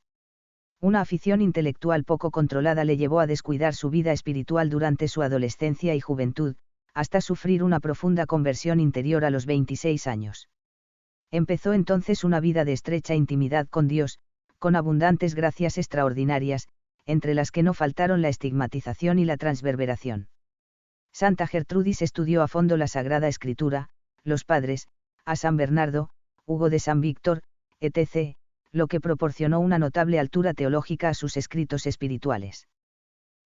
Una afición intelectual poco controlada le llevó a descuidar su vida espiritual durante su adolescencia y juventud, hasta sufrir una profunda conversión interior a los 26 años. Empezó entonces una vida de estrecha intimidad con Dios, con abundantes gracias extraordinarias, entre las que no faltaron la estigmatización y la transverberación. Santa Gertrudis estudió a fondo la Sagrada Escritura, los padres, a San Bernardo, Hugo de San Víctor, etc., lo que proporcionó una notable altura teológica a sus escritos espirituales.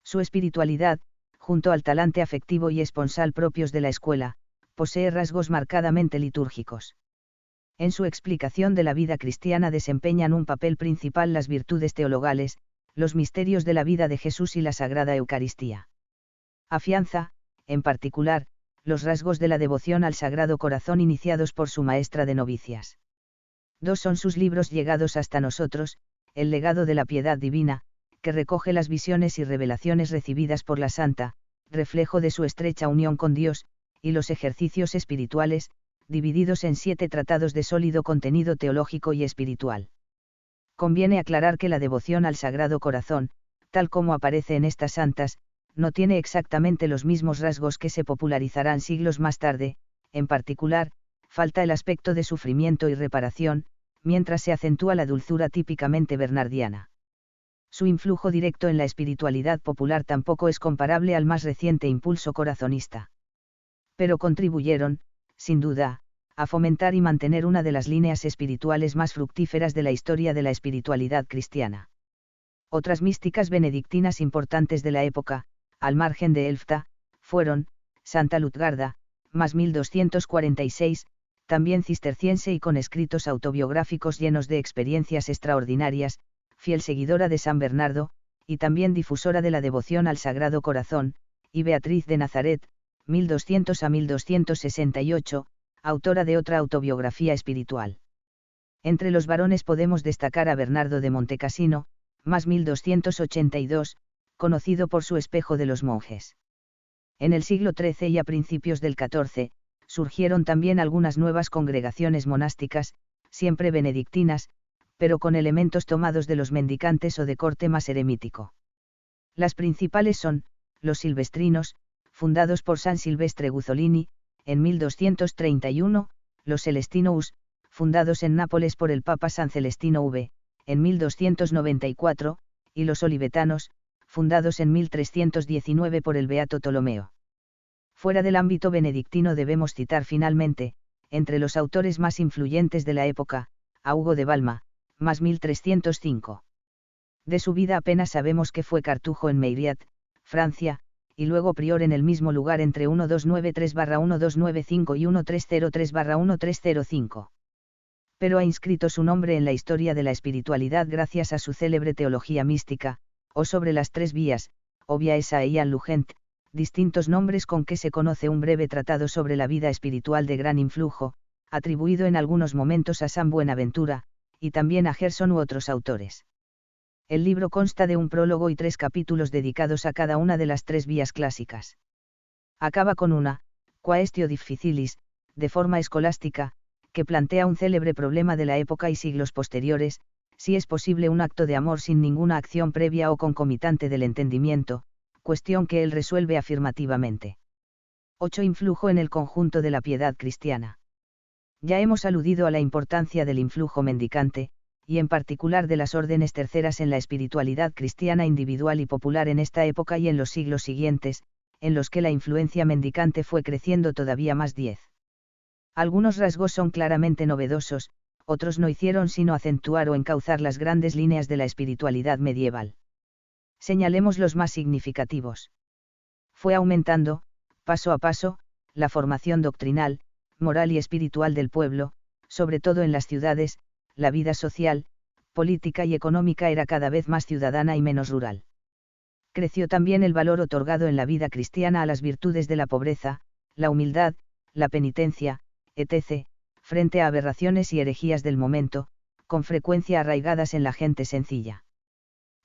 Su espiritualidad, junto al talante afectivo y esponsal propios de la escuela, posee rasgos marcadamente litúrgicos. En su explicación de la vida cristiana desempeñan un papel principal las virtudes teologales, los misterios de la vida de Jesús y la Sagrada Eucaristía. Afianza, en particular, los rasgos de la devoción al Sagrado Corazón iniciados por su maestra de novicias. 2 son sus libros llegados hasta nosotros, El legado de la piedad divina, que recoge las visiones y revelaciones recibidas por la santa, reflejo de su estrecha unión con Dios, y los ejercicios espirituales, divididos en 7 tratados de sólido contenido teológico y espiritual. Conviene aclarar que la devoción al Sagrado Corazón, tal como aparece en estas santas, no tiene exactamente los mismos rasgos que se popularizarán siglos más tarde, en particular, falta el aspecto de sufrimiento y reparación, mientras se acentúa la dulzura típicamente bernardiana. Su influjo directo en la espiritualidad popular tampoco es comparable al más reciente impulso corazonista. Pero contribuyeron, sin duda, a fomentar y mantener una de las líneas espirituales más fructíferas de la historia de la espiritualidad cristiana. Otras místicas benedictinas importantes de la época, al margen de Elfta, fueron, Santa Lutgarda, más 1246, también cisterciense y con escritos autobiográficos llenos de experiencias extraordinarias, fiel seguidora de San Bernardo, y también difusora de la devoción al Sagrado Corazón, y Beatriz de Nazaret, 1200 a 1268, autora de otra autobiografía espiritual. Entre los varones podemos destacar a Bernardo de Montecassino, más 1282, conocido por su espejo de los monjes. En el siglo XIII y a principios del XIV, surgieron también algunas nuevas congregaciones monásticas, siempre benedictinas, pero con elementos tomados de los mendicantes o de corte más eremítico. Las principales son, los silvestrinos, fundados por San Silvestre Guzzolini, en 1231, los Celestinous, fundados en Nápoles por el Papa San Celestino V, en 1294, y los Olivetanos, fundados en 1319 por el Beato Ptolomeo. Fuera del ámbito benedictino debemos citar finalmente, entre los autores más influyentes de la época, a Hugo de Balma, más 1305. De su vida apenas sabemos que fue cartujo en Meiriat, Francia, y luego prior en el mismo lugar entre 1293/1295 y 1303/1305. Pero ha inscrito su nombre en la historia de la espiritualidad gracias a su célebre teología mística, o sobre las tres vías, o via esa e Ian Lugent, distintos nombres con que se conoce un breve tratado sobre la vida espiritual de gran influjo, atribuido en algunos momentos a San Buenaventura, y también a Gerson u otros autores. El libro consta de un prólogo y 3 capítulos dedicados a cada una de las tres vías clásicas. Acaba con una, Quaestio difficilis, de forma escolástica, que plantea un célebre problema de la época y siglos posteriores, si es posible un acto de amor sin ninguna acción previa o concomitante del entendimiento, cuestión que él resuelve afirmativamente. 8. Influjo en el conjunto de la piedad cristiana. Ya hemos aludido a la importancia del influjo mendicante, y en particular de las órdenes terceras en la espiritualidad cristiana individual y popular en esta época y en los siglos siguientes, en los que la influencia mendicante fue creciendo todavía más. 10. Algunos rasgos son claramente novedosos, otros no hicieron sino acentuar o encauzar las grandes líneas de la espiritualidad medieval. Señalemos los más significativos. Fue aumentando, paso a paso, la formación doctrinal, moral y espiritual del pueblo, sobre todo en las ciudades. La vida social, política y económica era cada vez más ciudadana y menos rural. Creció también el valor otorgado en la vida cristiana a las virtudes de la pobreza, la humildad, la penitencia, etc., frente a aberraciones y herejías del momento, con frecuencia arraigadas en la gente sencilla.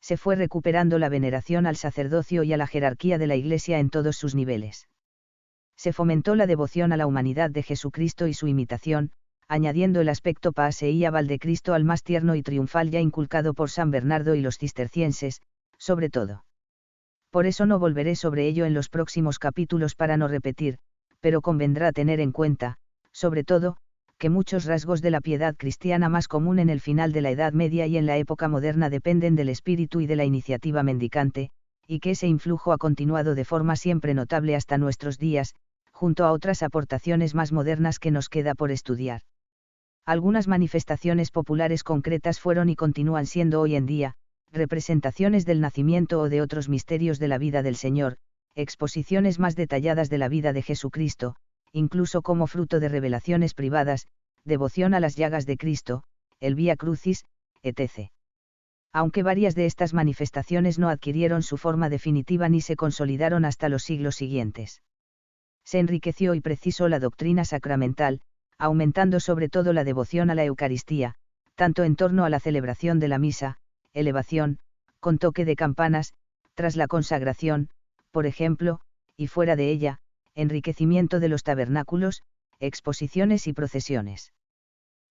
Se fue recuperando la veneración al sacerdocio y a la jerarquía de la Iglesia en todos sus niveles. Se fomentó la devoción a la humanidad de Jesucristo y su imitación, añadiendo el aspecto paseíabal de Cristo al más tierno y triunfal ya inculcado por San Bernardo y los cistercienses, sobre todo. Por eso no volveré sobre ello en los próximos capítulos para no repetir, pero convendrá tener en cuenta, sobre todo, que muchos rasgos de la piedad cristiana más común en el final de la Edad Media y en la época moderna dependen del espíritu y de la iniciativa mendicante, y que ese influjo ha continuado de forma siempre notable hasta nuestros días, junto a otras aportaciones más modernas que nos queda por estudiar. Algunas manifestaciones populares concretas fueron y continúan siendo hoy en día, representaciones del nacimiento o de otros misterios de la vida del Señor, exposiciones más detalladas de la vida de Jesucristo, incluso como fruto de revelaciones privadas, devoción a las llagas de Cristo, el Vía Crucis, etc. Aunque varias de estas manifestaciones no adquirieron su forma definitiva ni se consolidaron hasta los siglos siguientes. Se enriqueció y precisó la doctrina sacramental, aumentando sobre todo la devoción a la Eucaristía, tanto en torno a la celebración de la misa, elevación, con toque de campanas, tras la consagración, por ejemplo, y fuera de ella, enriquecimiento de los tabernáculos, exposiciones y procesiones.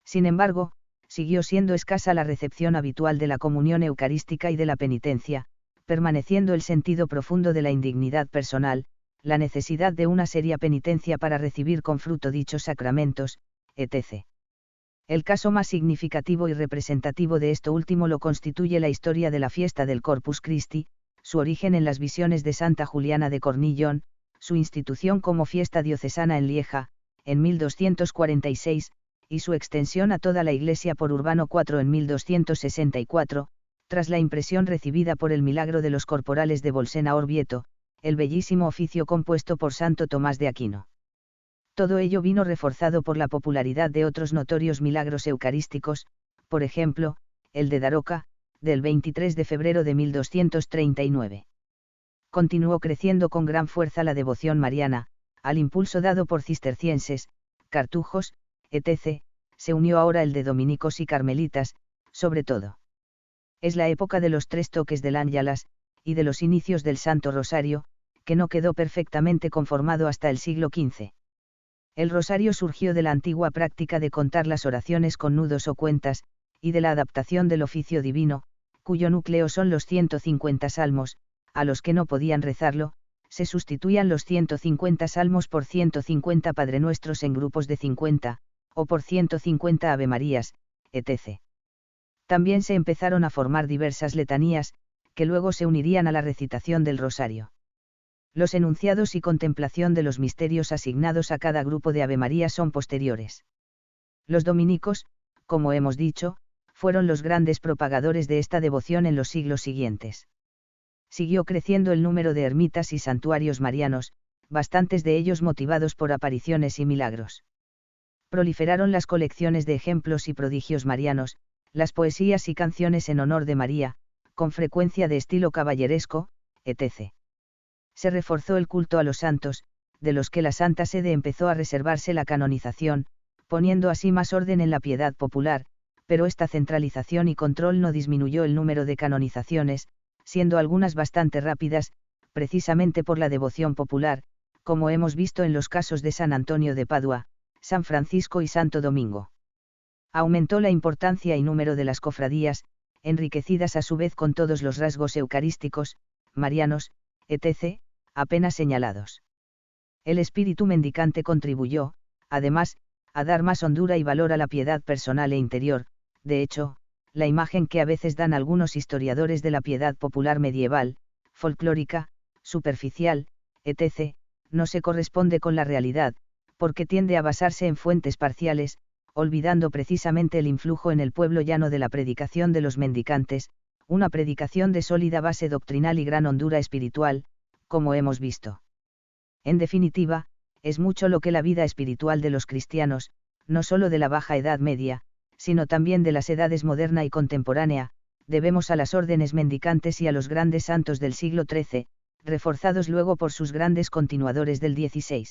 Sin embargo, siguió siendo escasa la recepción habitual de la comunión eucarística y de la penitencia, permaneciendo el sentido profundo de la indignidad personal, la necesidad de una seria penitencia para recibir con fruto dichos sacramentos, etc. El caso más significativo y representativo de esto último lo constituye la historia de la fiesta del Corpus Christi, su origen en las visiones de Santa Juliana de Cornillón, su institución como fiesta diocesana en Lieja, en 1246, y su extensión a toda la Iglesia por Urbano IV en 1264, tras la impresión recibida por el milagro de los corporales de Bolsena Orvieto, el bellísimo oficio compuesto por Santo Tomás de Aquino. Todo ello vino reforzado por la popularidad de otros notorios milagros eucarísticos, por ejemplo, el de Daroca, del 23 de febrero de 1239. Continuó creciendo con gran fuerza la devoción mariana, al impulso dado por cistercienses, cartujos, etc., se unió ahora el de dominicos y carmelitas, sobre todo. Es la época de los 3 toques del Ángelas, y de los inicios del Santo Rosario, que no quedó perfectamente conformado hasta el siglo XV. El rosario surgió de la antigua práctica de contar las oraciones con nudos o cuentas, y de la adaptación del oficio divino, cuyo núcleo son los 150 salmos, a los que no podían rezarlo, se sustituían los 150 salmos por 150 Padrenuestros en grupos de 50, o por 150 Avemarías, etc. También se empezaron a formar diversas letanías, que luego se unirían a la recitación del rosario. Los enunciados y contemplación de los misterios asignados a cada grupo de Avemarías son posteriores. Los dominicos, como hemos dicho, fueron los grandes propagadores de esta devoción en los siglos siguientes. Siguió creciendo el número de ermitas y santuarios marianos, bastantes de ellos motivados por apariciones y milagros. Proliferaron las colecciones de ejemplos y prodigios marianos, las poesías y canciones en honor de María, con frecuencia de estilo caballeresco, etc. Se reforzó el culto a los santos, de los que la Santa Sede empezó a reservarse la canonización, poniendo así más orden en la piedad popular, pero esta centralización y control no disminuyó el número de canonizaciones, siendo algunas bastante rápidas, precisamente por la devoción popular, como hemos visto en los casos de San Antonio de Padua, San Francisco y Santo Domingo. Aumentó la importancia y número de las cofradías, enriquecidas a su vez con todos los rasgos eucarísticos, marianos, etc., apenas señalados. El espíritu mendicante contribuyó, además, a dar más hondura y valor a la piedad personal e interior. De hecho, la imagen que a veces dan algunos historiadores de la piedad popular medieval, folclórica, superficial, etc., no se corresponde con la realidad, porque tiende a basarse en fuentes parciales, olvidando precisamente el influjo en el pueblo llano de la predicación de los mendicantes, una predicación de sólida base doctrinal y gran hondura espiritual, como hemos visto. En definitiva, es mucho lo que la vida espiritual de los cristianos, no solo de la Baja Edad Media, sino también de las edades moderna y contemporánea, debemos a las órdenes mendicantes y a los grandes santos del siglo XIII, reforzados luego por sus grandes continuadores del XVI.